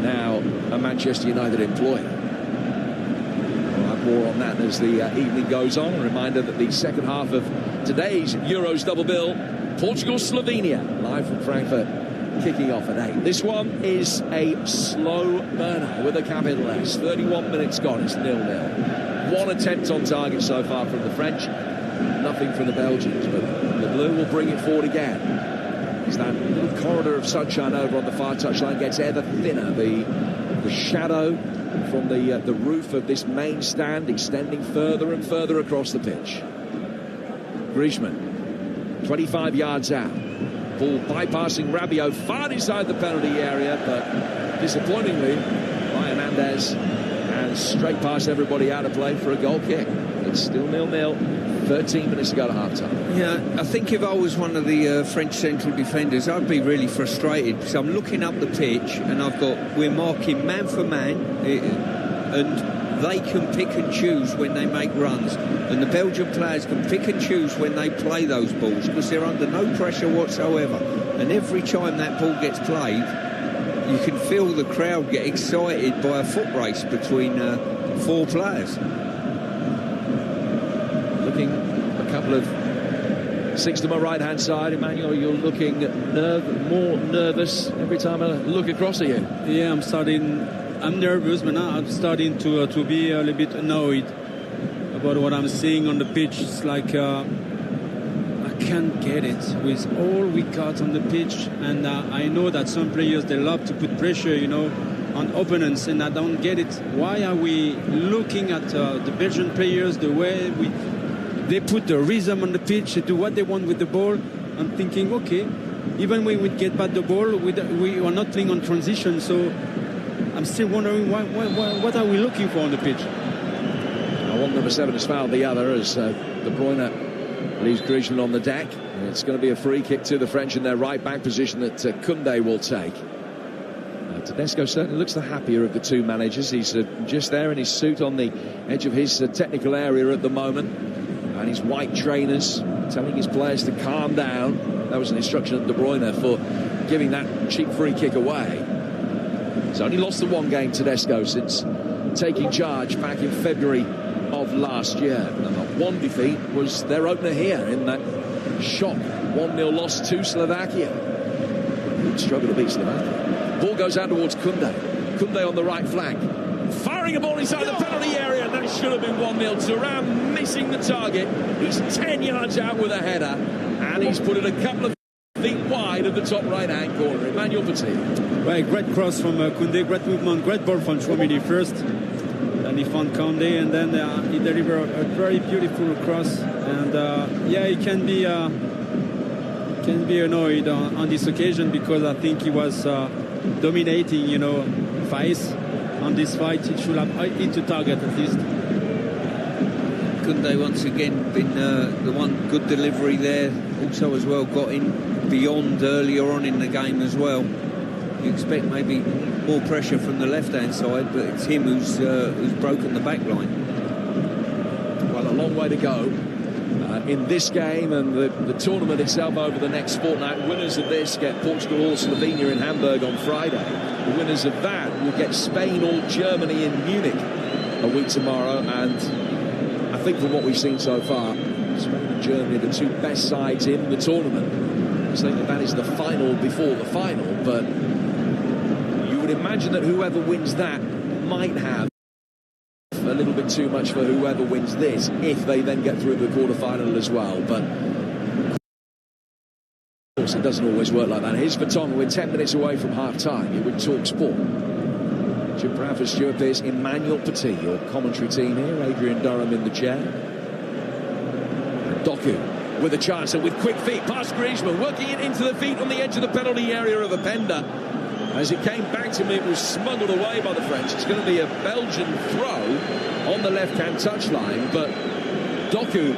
now a Manchester United employee. We'll have more on that as the evening goes on. A reminder that the second half of today's Euros double bill, Portugal-Slovenia, live from Frankfurt, kicking off at 8. This one is a slow burner with a capital S. 31 minutes gone, it's 0-0. One attempt on target so far from the French, nothing from the Belgians, but the blue will bring it forward again. As that little corridor of sunshine over on the far touchline gets ever thinner, the shadow from the roof of this main stand extending further and further across the pitch. Griezmann, 25 yards out. Ball bypassing Rabiot far inside the penalty area, but disappointingly by Hernandez, and straight past everybody out of play for a goal kick. It's still 0-0, 13 minutes to go to half-time. Yeah, I think if I was one of the French central defenders, I'd be really frustrated, because I'm looking up the pitch and we're marking man for man, and they can pick and choose when they make runs, and the Belgian players can pick and choose when they play those balls, because they're under no pressure whatsoever. And every time that ball gets played, you can feel the crowd get excited by a foot race between four players. Looking a couple of six to my right-hand side, Emmanuel, you're looking more nervous every time I look across at you. Yeah, I'm nervous, but now I'm starting to be a little bit annoyed about what I'm seeing on the pitch. It's like I can't get it with all we got on the pitch, and I know that some players, they love to put pressure, on opponents, and I don't get it. Why are we looking at the Belgian players, the way they put the rhythm on the pitch, they do what they want with the ball? I'm thinking, okay, even when we get back the ball, we are not playing on transition, so I'm still wondering what are we looking for on the pitch? One number 7 has fouled the other as De Bruyne leaves Griezmann on the deck. And it's going to be a free kick to the French in their right back position that Koundé will take. Tedesco certainly looks the happier of the two managers. He's just there in his suit on the edge of his technical area at the moment, and his white trainers telling his players to calm down. That was an instruction of De Bruyne for giving that cheap free kick away. He's only lost the one game, Tedesco, since taking charge back in February of last year. And that one defeat was their opener here in that shock 1-0 loss to Slovakia. Struggle to beat Slovakia. Ball goes out towards Koundé. Koundé on the right flank, firing a ball inside the penalty area. That should have been 1-0. Thuram missing the target. He's 10 yards out with a header, and he's put it a couple of feet wide of the top right-hand corner. Emmanuel Petit. Right, great cross from Koundé, great movement, great ball from Chouamini first, and he found Koundé, and then he delivered a very beautiful cross. And he can be annoyed on this occasion, because I think he was dominating, Faiz on this fight. He should have hit the target at least. Koundé once again been the one good delivery there. Also as well got in beyond earlier on in the game as well. You expect maybe more pressure from the left-hand side, but it's him who's broken the back line. Well, a long way to go in this game and the tournament itself over the next fortnight. Winners of this get Portugal or Slovenia in Hamburg on Friday. The winners of that will get Spain or Germany in Munich a week tomorrow. And I think from what we've seen so far, Spain and Germany are the two best sides in the tournament. I'm saying that is the final before the final, but you would imagine that whoever wins that might have a little bit too much for whoever wins this, if they then get through the quarter-final as well. But of course it doesn't always work like that. Here's Vertonghen. We're 10 minutes away from half-time. You're with Talk Sport. Jim Bradford, Stuart Pearce, Emmanuel Petit, your commentary team here. Adrian Durham in the chair. And Doku with a chance, and with quick feet past Griezmann, working it into the feet on the edge of the penalty area of Openda. As it came back to me, it was smuggled away by the French. It's going to be a Belgian throw on the left-hand touchline, but Doku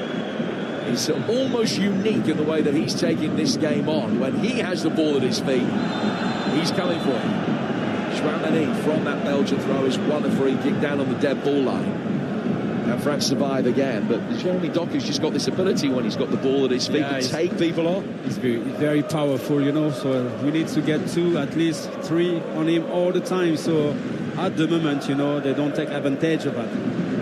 is almost unique in the way that he's taking this game on. When he has the ball at his feet, he's coming for it. Chouamani from that Belgian throw has won a free kick down on the dead ball line. And France survive again, but Jeremy Doku's just got this ability when he's got the ball at his feet to take people on. He's very powerful, you know, so we need to get 2, at least 3 on him all the time. So at the moment, you know, they don't take advantage of that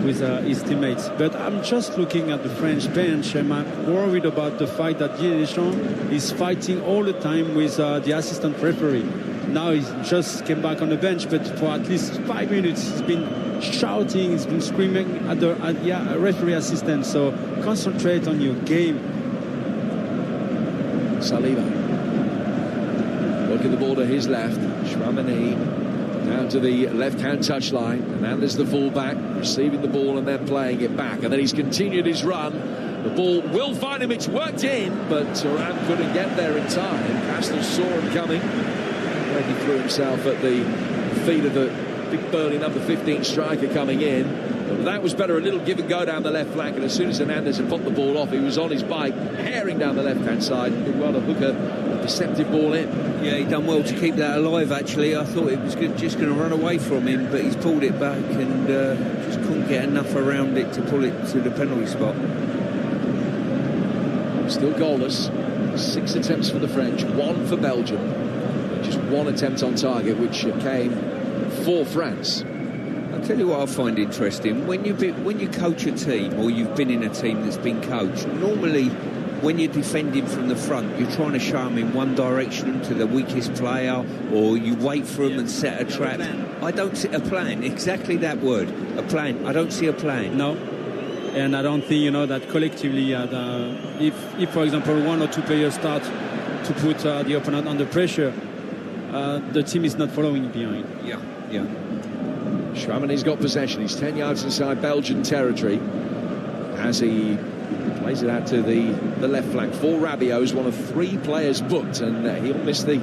with his teammates. But I'm just looking at the French bench, and I'm worried about the fact that Didier Deschamps is fighting all the time with the assistant referee. Now he just came back on the bench, but for at least 5 minutes he's been shouting, he's been screaming at the referee assistant. So concentrate on your game. Saliba working the ball to his left. Chouamani down to the left-hand touchline, and Anders the fullback receiving the ball and then playing it back, and then he's continued his run. The ball will find him, it's worked in, but Thuram couldn't get there in time. Castells saw him coming. He threw himself at the feet of the big burly number 15 striker coming in. But that was better, a little give and go down the left flank, and as soon as Hernandez had popped the ball off, he was on his bike, herring down the left-hand side. Did well to hook a deceptive ball in. Yeah, he done well to keep that alive, actually. I thought it was just going to run away from him, but he's pulled it back and just couldn't get enough around it to pull it to the penalty spot. Still goalless. 6 attempts for the French, 1 for Belgium. Just 1 attempt on target, which came for France. I'll tell you what I find interesting. When you coach a team, or you've been in a team that's been coached, normally when you're defending from the front, you're trying to show them in one direction to the weakest player, or you wait for them and set a trap. I don't see a plan. Exactly that word, a plan. I don't see a plan. No. And I don't think, you know, that collectively, if for example, 1 or 2 players start to put the opponent under pressure, the team is not following behind. Yeah. Chouamani's got possession. He's 10 yards inside Belgian territory as he plays it out to the left flank for Rabiot, who's one of 3 players booked, and he'll miss the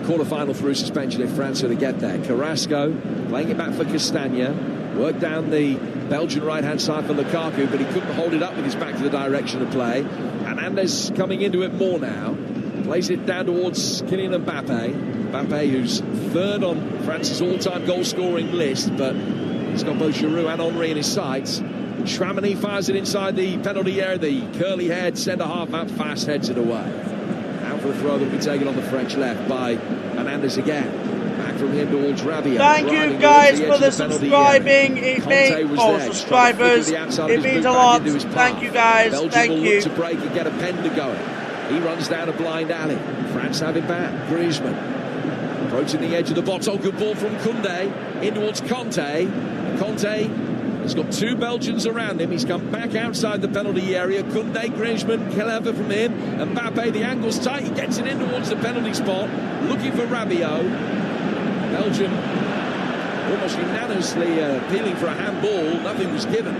quarter-final through suspension if France are to get there. Carrasco playing it back for Castagna. Worked down the Belgian right-hand side for Lukaku, but he couldn't hold it up with his back to the direction of play. And Hernandez coming into it more now. Plays it down towards Kylian Mbappe. Mbappe, who's 3rd on France's all-time goal-scoring list, but he's got both Giroud and Henry in his sights. Chouamani fires it inside the penalty area. The curly-haired centre-half out fast heads it away. Out for the throw that will be taken on the French left by Hernandez again. Back from him towards Rabiot. Thank you guys for the subscribing. It means subscribers. It means a lot. Thank you guys. Belgium Thank will you. look to break and get a pen to go. He runs down a blind alley. France have it back. Griezmann approaching the edge of the box. Oh, good ball from Koundé in towards Conte. Conte has got 2 Belgians around him. He's come back outside the penalty area. Koundé, Griezmann, clever from him. And Mbappe, the angle's tight. He gets it in towards the penalty spot. Looking for Rabiot. Belgium almost unanimously appealing for a handball. Nothing was given.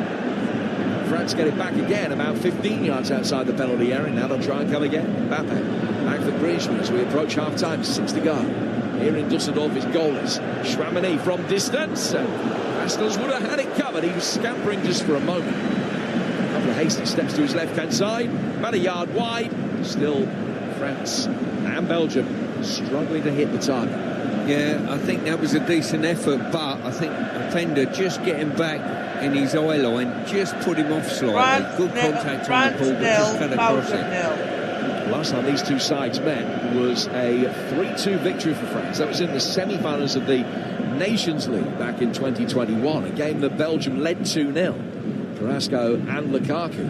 France get it back again, about 15 yards outside the penalty area. Now they'll try and come again. Mbappe back for Griezmann as we approach half-time. 6 to go. Here in Dusseldorf is goalless. Chouamani from distance. Castells would have had it covered. He was scampering just for a moment. A couple of hasty steps to his left-hand side. About a yard wide. Still France and Belgium struggling to hit the target. Yeah, I think that was a decent effort, but I think Fender just getting back in his eye line, just put him off slightly. Good contact on the ball, but just cut across it. Last time these two sides met was a 3-2 victory for France. That was in the semi-finals of the Nations League back in 2021, a game that Belgium led 2-0. Carrasco and Lukaku,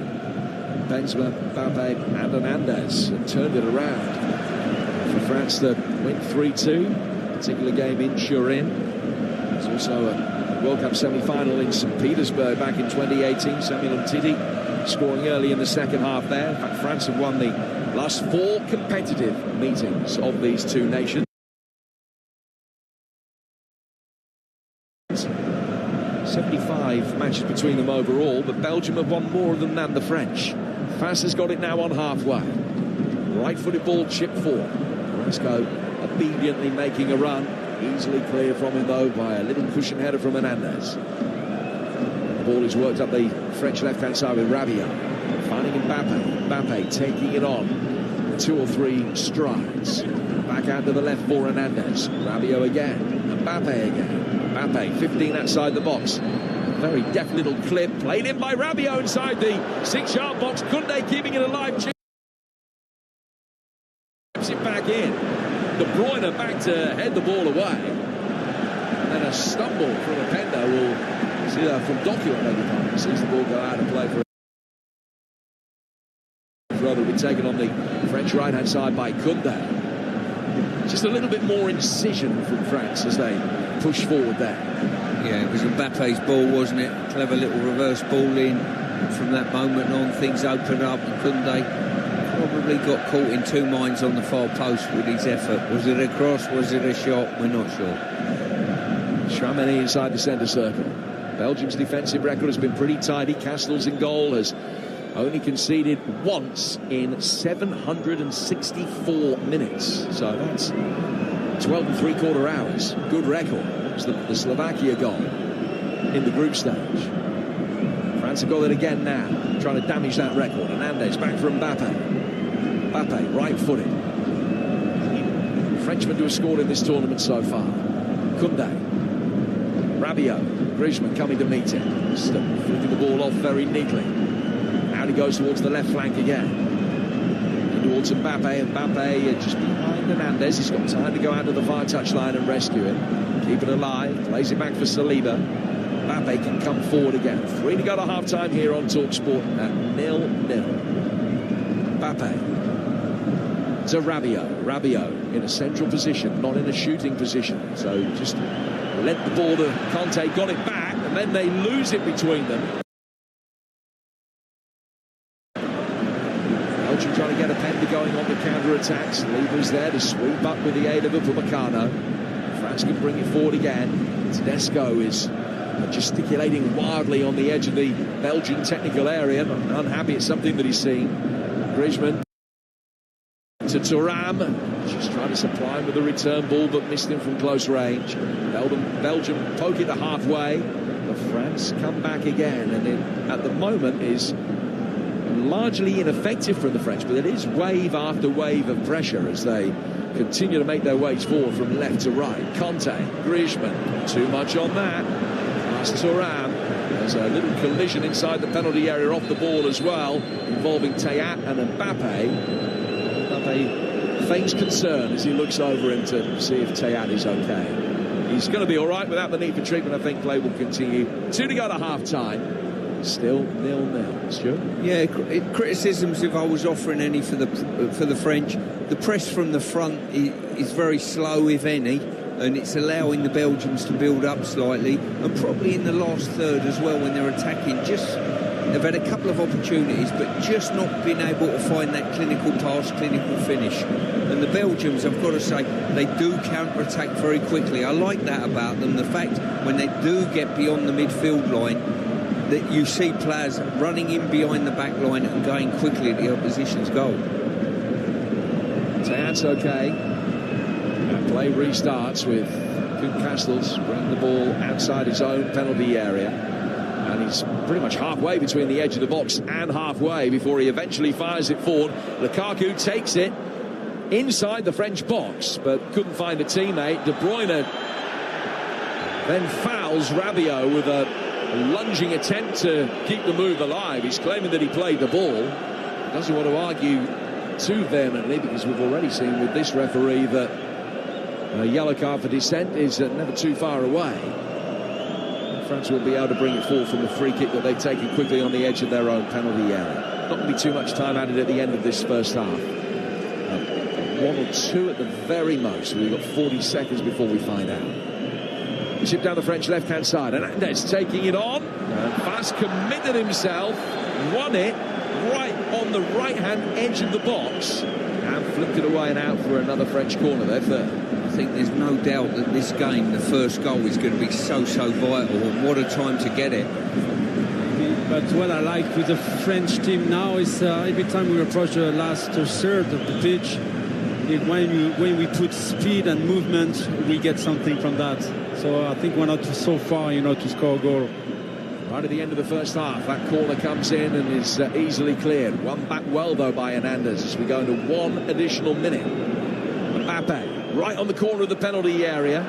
Benzema, Mbappe and Hernandez turned it around for France to win 3-2. Particular game in Turin. There's also a World Cup semi-final in St. Petersburg back in 2018. Samuel Umtiti scoring early in the second half there. In fact, France have won the last 4 competitive meetings of these two nations. 75 matches between them overall, but Belgium have won more than the French. France has got it now on halfway. Right-footed ball chipped forward. Carrasco obediently making a run. Easily clear from him, though, by a little cushion header from Hernandez. The ball is worked up the French left-hand side with Rabiot. Finding Mbappe. Mbappe taking it on 2 or 3 strides. Back out to the left for Hernandez. Rabiot again. Mbappe again. Mbappe, 15 outside the box. Very deft little clip, played in by Rabiot inside the 6-yard box. Koundé keeping it alive. Chips it back in. De Bruyne back to head the ball away. And then a stumble from Openda. We'll see that from Doku maybe. Sees the ball go out and play for rather be taken on the French right-hand side by Koundé. Just a little bit more incision from France as they push forward there. Yeah, it was Mbappe's ball, wasn't it? Clever little reverse ball in. From that moment on, things opened up, and Koundé probably got caught in two minds on the far post with his effort. Was it a cross? Was it a shot? We're not sure. Tchouaméni inside the centre circle. Belgium's defensive record has been pretty tidy. Castells in goal has only conceded once in 764 minutes. So that's 12 and three-quarter hours. Good record. It's the Slovakia goal in the group stage. France have got it again now, trying to damage that record. Hernandez back for Mbappe. Mbappe, right-footed. Frenchman to have scored in this tournament so far. Koundé. Rabiot. Griezmann coming to meet him. Flipping the ball off very neatly. Now he goes towards the left flank again. Towards Mbappe. Mbappe just behind Hernandez. He's got time to go out to the far touchline and rescue him. Keep it alive. Plays it back for Saliba. Mbappe can come forward again. 3 to go to half-time here on TalkSport at 0-0. Mbappe to Rabiot. Rabiot in a central position, not in a shooting position. So just lent the ball to Kanté, got it back, and then they lose it between them. Belgium trying to get a Openda going on the counter-attacks. Saliba's there to sweep up with the aid of Upamecano. France can bring it forward again. Tedesco is gesticulating wildly on the edge of the Belgian technical area. Unhappy at something that he's seen. Griezmann to Thuram. Just trying to supply him with a return ball, but missed him from close range. Belgium poke it to halfway. But France come back again, and it, at the moment, is largely ineffective from the French, but it is wave after wave of pressure as they continue to make their ways forward from left to right. Kanté, Griezmann, too much on that. Pass to Thuram. There's a little collision inside the penalty area off the ball as well, involving Théat and Mbappe. Mbappe feigns concern as he looks over him to see if Théat is okay. He's going to be all right without the need for treatment. I think play will continue. 2 to go to half-time. Still 0-0. Stuart? Yeah, criticisms, if I was offering any for the French, the press from the front is very slow, if any, and it's allowing the Belgians to build up slightly, and probably in the last third as well when they're attacking. They've had a couple of opportunities, but just not been able to find that clinical pass, clinical finish. And the Belgians, I've got to say, they do counter-attack very quickly. I like that about them, the fact when they do get beyond the midfield line, that you see players running in behind the back line and going quickly at the opposition's goal. Théat's okay. And play restarts with Koen Castells bringing the ball outside his own penalty area. And he's pretty much halfway between the edge of the box and halfway before he eventually fires it forward. Lukaku takes it inside the French box, but couldn't find a teammate. De Bruyne then fouls Rabiot with a lunging attempt to keep the move alive. He's claiming that he played the ball. He doesn't want to argue too vehemently because we've already seen with this referee that a yellow card for dissent is never too far away. France will be able to bring it forward from the free kick that they've taken quickly on the edge of their own penalty area. Not going to be too much time added at the end of this first half. 1 or 2 at the very most. We've got 40 seconds before we find out. Chip down the French left-hand side. Hernandez taking it on. Fast committed himself. Won it right on the right-hand edge of the box. And flipped it away and out for another French corner there. Third. I think there's no doubt that this game, the first goal, is going to be so vital. And what a time to get it. But what I like with the French team now is every time we approach the last third of the pitch, when we put speed and movement, we get something from that. So I think we're not so far, to score a goal. Right at the end of the first half, that corner comes in and is easily cleared. Won back well, though, by Hernandez as we go into 1 additional minute. Mbappe, right on the corner of the penalty area.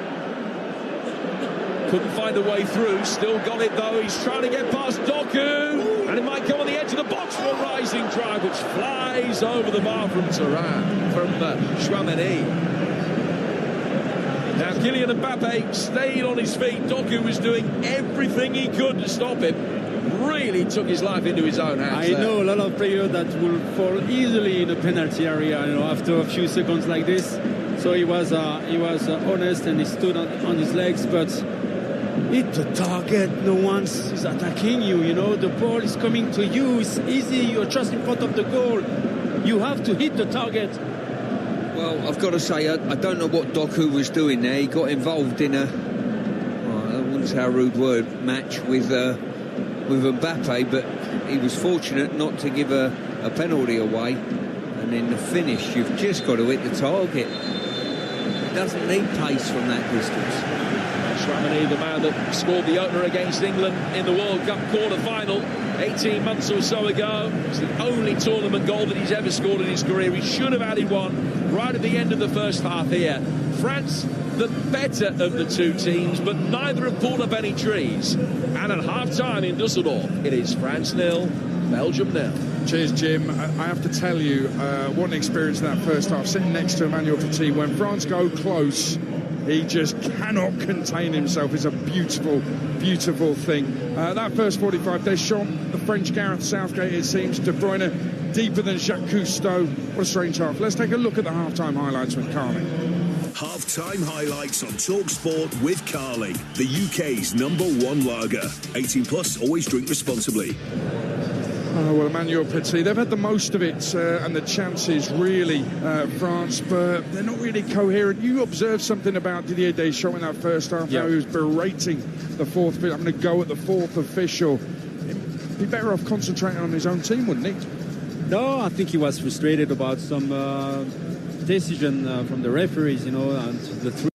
Couldn't find a way through. Still got it though. He's trying to get past Doku, and it might come on the edge of the box for a rising drive, which flies over the bar from Chouameni. Now Kylian Mbappe stayed on his feet. Doku was doing everything he could to stop him. Really took his life into his own hands. I know a lot of players that will fall easily in a penalty area, after a few seconds like this. So he was honest and he stood on his legs, but hit the target. No one is attacking you. The ball is coming to you. It's easy. You're just in front of the goal. You have to hit the target. Well, I've got to say, I don't know what Doku was doing there. He got involved in I wouldn't say a rude word, match with Mbappe, but he was fortunate not to give a penalty away. And in the finish, you've just got to hit the target. It doesn't need pace from that distance. Chouameni, the man that scored the opener against England in the World Cup quarter-final 18 months or so ago. It's the only tournament goal that he's ever scored in his career. He should have added one right at the end of the first half here. France, the better of the two teams, but neither have pulled up any trees. And at half-time in Dusseldorf, it is France 0, Belgium 0. Cheers, Jim. I have to tell you, what an experience in that first half, sitting next to Emmanuel Petit. When France go close, he just cannot contain himself. It's a beautiful, beautiful thing. That first 45, Deschamps, the French Gareth Southgate, it seems, De Bruyne, deeper than Jacques Cousteau. What a strange half. Let's take a look at the half-time highlights with Carly. Half-time highlights on TalkSport with Carling, the UK's #1 lager. 18 plus, always drink responsibly. Well, Emmanuel Petit, they've had the most of it and the chances, really, France, but they're not really coherent. You observed something about Didier Deschamps in that first half, how he was berating the fourth official. I'm going to go at the fourth official. He'd be better off concentrating on his own team, wouldn't he? No, I think he was frustrated about some decision from the referees, and the three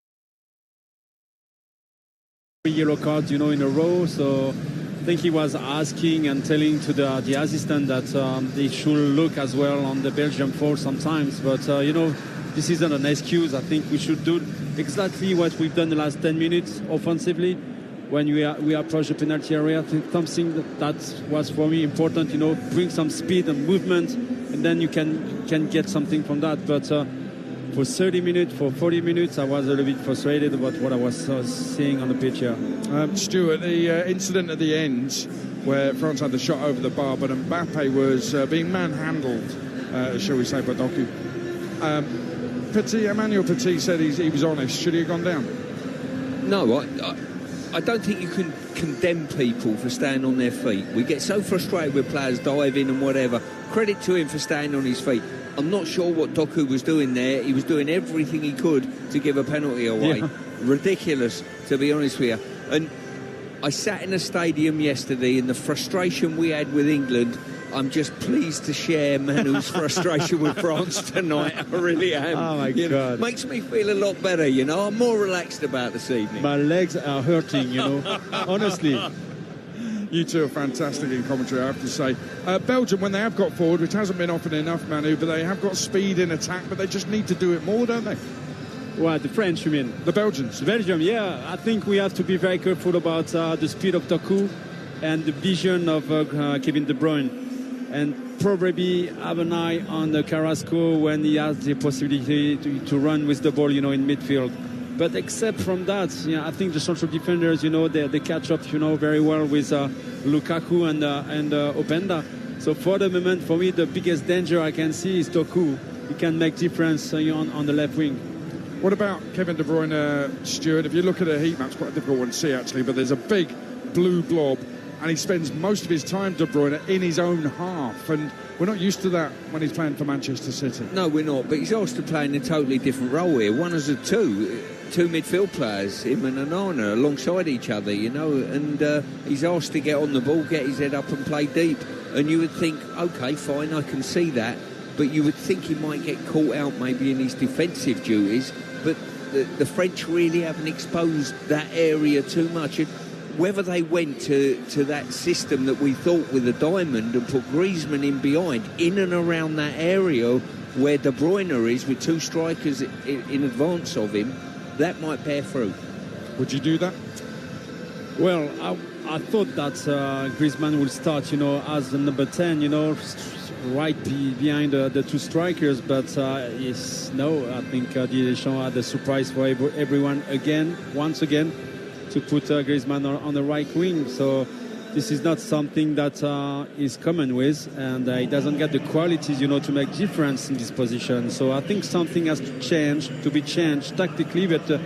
yellow cards, in a row. So I think he was asking and telling to the assistant that they should look as well on the Belgium fault sometimes. But, this isn't an excuse. I think we should do exactly what we've done the last 10 minutes offensively. When we approach the penalty area, I think something that was for me important, bring some speed and movement, and then you can get something from that. But for 30 minutes, for 40 minutes, I was a little bit frustrated about what I was seeing on the pitch here. Stuart, the incident at the end where France had the shot over the bar, but Mbappe was being manhandled, shall we say, by Doku. Emmanuel Petit said he was honest. Should he have gone down? No, I don't think you can condemn people for staying on their feet. We get so frustrated with players diving and whatever. Credit to him for staying on his feet. I'm not sure what Doku was doing there. He was doing everything he could to give a penalty away. Yeah. Ridiculous, to be honest with you. And I sat in a stadium yesterday, and the frustration we had with England, I'm just pleased to share Manu's frustration with France tonight. I really am. Oh, my God. Makes me feel a lot better, I'm more relaxed about this evening. My legs are hurting, honestly. You two are fantastic in commentary, I have to say. Belgium, when they have got forward, which hasn't been often enough, Manu, but they have got speed in attack, but they just need to do it more, don't they? What, the French, you mean? The Belgians. Belgium, yeah. I think we have to be very careful about the speed of Doku and the vision of Kevin De Bruyne. And probably have an eye on the Carrasco when he has the possibility to run with the ball, in midfield. But except from that, I think the central defenders, they catch up, very well with Lukaku and Openda. So for the moment, for me, the biggest danger I can see is Doku. He can make difference on the left wing. What about Kevin De Bruyne, Stuart? If you look at a heat map, it's quite a difficult one to see, actually, but there's a big blue blob, and he spends most of his time, De Bruyne, in his own half, and we're not used to that when he's playing for Manchester City. No, we're not, but he's asked to play in a totally different role here. One as a two midfield players, him and Onana, alongside each other, and he's asked to get on the ball, get his head up and play deep. And you would think, OK, fine, I can see that, but you would think he might get caught out maybe in his defensive duties, but the French really haven't exposed that area too much. And whether they went to that system that we thought with a diamond and put Griezmann in behind, in and around that area where De Bruyne is, with two strikers in advance of him, that might bear fruit. Would you do that? Well, I thought that Griezmann will start, as the number 10, behind the two strikers. But I think Didier Deschamps had a surprise for everyone once again, to put Griezmann on the right wing. So this is not something that is common with, and he doesn't get the qualities, to make difference in this position. So I think something has to be changed tactically, but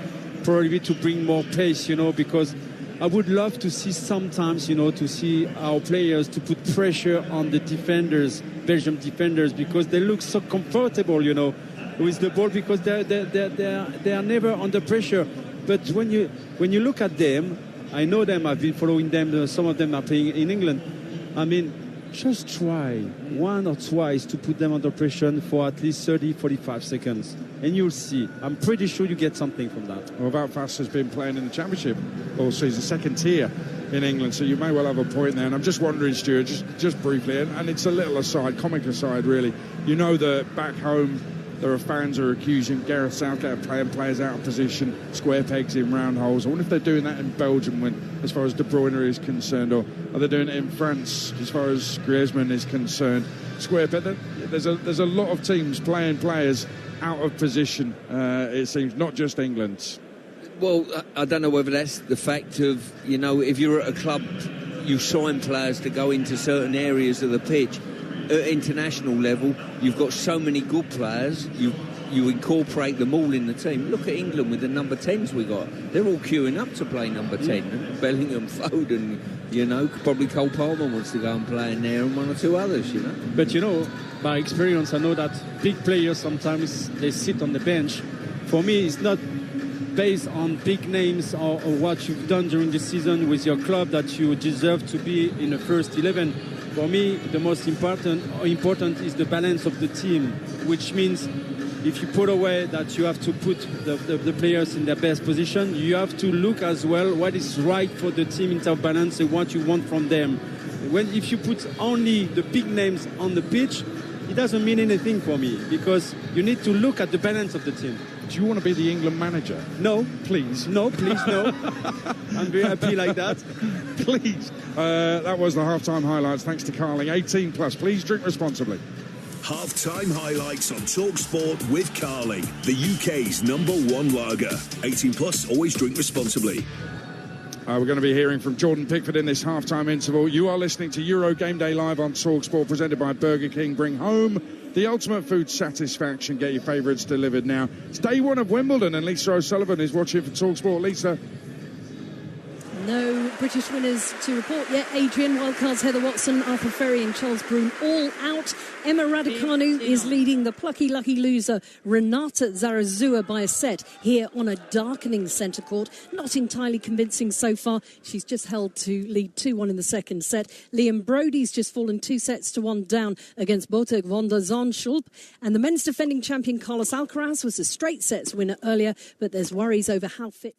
probably to bring more pace, because I would love to see sometimes, to see our players to put pressure on the defenders, Belgium defenders, because they look so comfortable, with the ball, because they are never under pressure. But when you look at them, I know them, I've been following them, some of them are playing in England. I mean, just try one or twice to put them under pressure for at least 30, 45 seconds. And you'll see. I'm pretty sure you get something from that. Well, Wout Faes has been playing in the Championship all season, second tier in England, so you may well have a point there. And I'm just wondering, Stuart, just briefly, and it's a little aside, comic aside, really. You know that back home, there are fans who are accusing Gareth Southgate of playing players out of position, square pegs in round holes. I wonder if they're doing that in Belgium, as far as De Bruyne is concerned, or are they doing it in France as far as Griezmann is concerned? Square peg. There's a lot of teams playing players out of position. It seems, not just England. Well, I don't know whether that's the fact of, if you're at a club, you sign players to go into certain areas of the pitch. At international level, you've got so many good players, you incorporate them all in the team. Look at England with the number 10s we got. They're all queuing up to play number 10. Bellingham, Foden, probably Cole Palmer wants to go and play in there, and one or two others, But, by experience, I know that big players sometimes, they sit on the bench. For me, it's not based on big names or what you've done during the season with your club that you deserve to be in the first 11. For me, the most important is the balance of the team, which means if you put away that you have to put the players in their best position, you have to look as well what is right for the team in terms of balance and what you want from them. If you put only the big names on the pitch, it doesn't mean anything for me, because you need to look at the balance of the team. Do you want to be the England manager? No. Please. No, please, no. I'm very happy like that. Please. That was the halftime highlights. Thanks to Carling. 18 plus. Please drink responsibly. Half-time highlights on TalkSport with Carling, the UK's #1 lager. 18 plus. Always drink responsibly. We're going to be hearing from Jordan Pickford in this half-time interval. You are listening to Euro Game Day Live on TalkSport, presented by Burger King. Bring home the ultimate food satisfaction. Get your favourites delivered now. It's day one of Wimbledon, and Lisa O'Sullivan is watching for TalkSport. Lisa. No British winners to report yet. Adrian, wildcards Heather Watson, Arthur Ferry and Charles Broome all out. Emma Raducanu is leading the plucky lucky loser Renata Zarazua by a set here on a darkening centre court. Not entirely convincing so far. She's just held to lead 2-1 in the second set. Liam Brody's just fallen 2-1 down against Botek von der Zandschulp. And the men's defending champion Carlos Alcaraz was a straight sets winner earlier, but there's worries over how fit.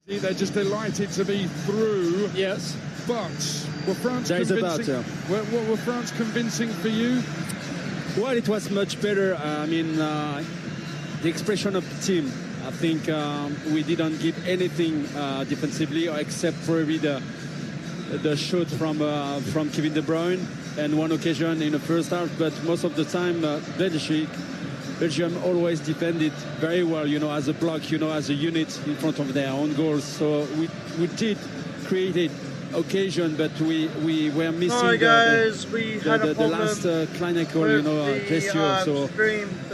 They're just delighted to be through. Yes. But were France convincing? Were France convincing for you? Well, it was much better. The expression of the team. I think we didn't give anything defensively, except probably the shot from Kevin De Bruyne and one occasion in the first half. But most of the time, Belgium always defended very well, as a block, as a unit in front of their own goals. So we did create occasion, but we were missing the last clinical gesture. So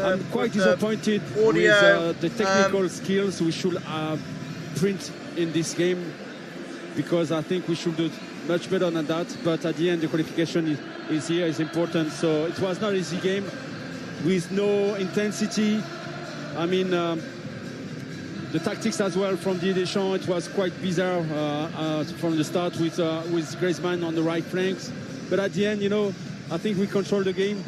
I'm quite disappointed with the technical skills we should print in this game, because I think we should do much better than that. But at the end, the qualification is here, is important. So it was not an easy game with no intensity. The tactics as well from Didier Deschamps, it was quite bizarre from the start with Griezmann on the right flanks. But at the end, I think we controlled the game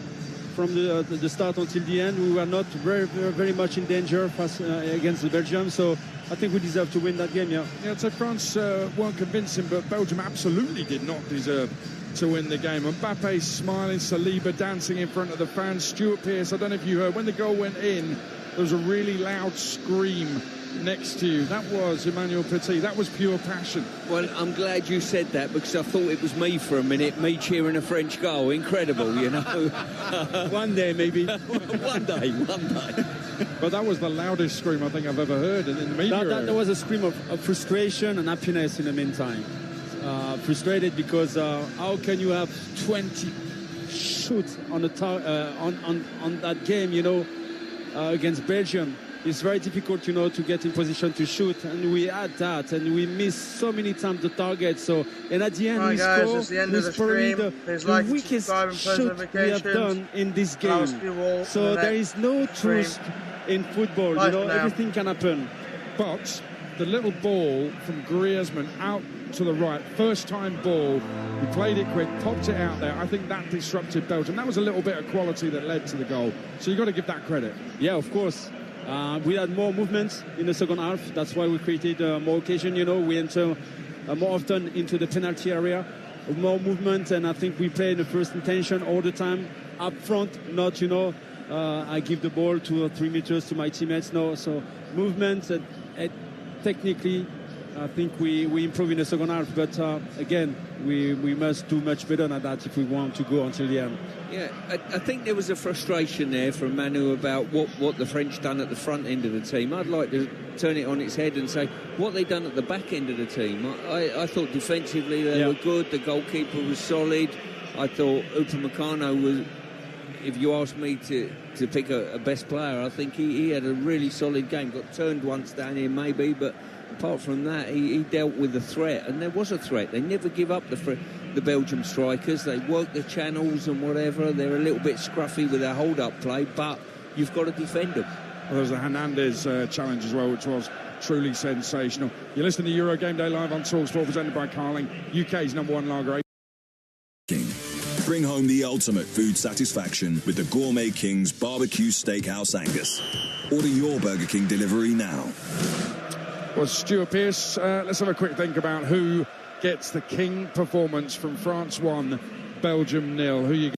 from the start until the end. We were not very much in danger against the Belgium. So I think we deserve to win that game, yeah. Yeah, so France weren't convincing, but Belgium absolutely did not deserve to win the game. Mbappe smiling, Saliba dancing in front of the fans. Stuart Pearce, I don't know if you heard, when the goal went in, there was a really loud scream next to you. That was Emmanuel Petit. That was pure passion. Well, I'm glad you said that, because I thought it was me for a minute, me cheering a French goal. Incredible, One day, maybe. one day. But that was the loudest scream I think I've ever heard in the media. That was a scream of frustration and happiness in the meantime. Frustrated because how can you have 20 shoots on that game, against Belgium? It's very difficult, to get in position to shoot, and we had that, and we missed so many times the target. So, and at the end, we score. It's probably the weakest shoot we have done in this game. So there is no truth in football. Everything can happen. But the little ball from Griezmann out to the right, first time ball, he played it quick, popped it out there. I think that disrupted Belgium. That was a little bit of quality that led to the goal. So you've got to give that credit. Yeah, of course. We had more movement in the second half. That's why we created more occasion. We enter more often into the penalty area, more movement, and I think we play in the first intention all the time up front. Not, I give the ball 2 or 3 meters to my teammates. No, so movement and technically, I think we improve in the second half. But again, we must do much better than that if we want to go until the end. Yeah, I think there was a frustration there from Manu about what the French done at the front end of the team. I'd like to turn it on its head and say what they done at the back end of the team. I thought defensively they were good. The goalkeeper was solid. I thought Upamecano was, if you ask me to pick a best player, I think he had a really solid game. Got turned once down here maybe, but apart from that, he dealt with the threat, and there was a threat. They never give up the Belgium strikers. They work the channels and whatever. They're a little bit scruffy with their hold-up play, but you've got to defend them. Well, there was the Hernandez challenge as well, which was truly sensational. You're listening to Euro Game Day live on TalkSport, presented by Carling, UK's #1 lager. Bring home the ultimate food satisfaction with the Gourmet King's Barbecue Steakhouse Angus. Order your Burger King delivery now. Well, Stuart Pearce, let's have a quick think about who gets the king performance from France 1, Belgium 0. Who you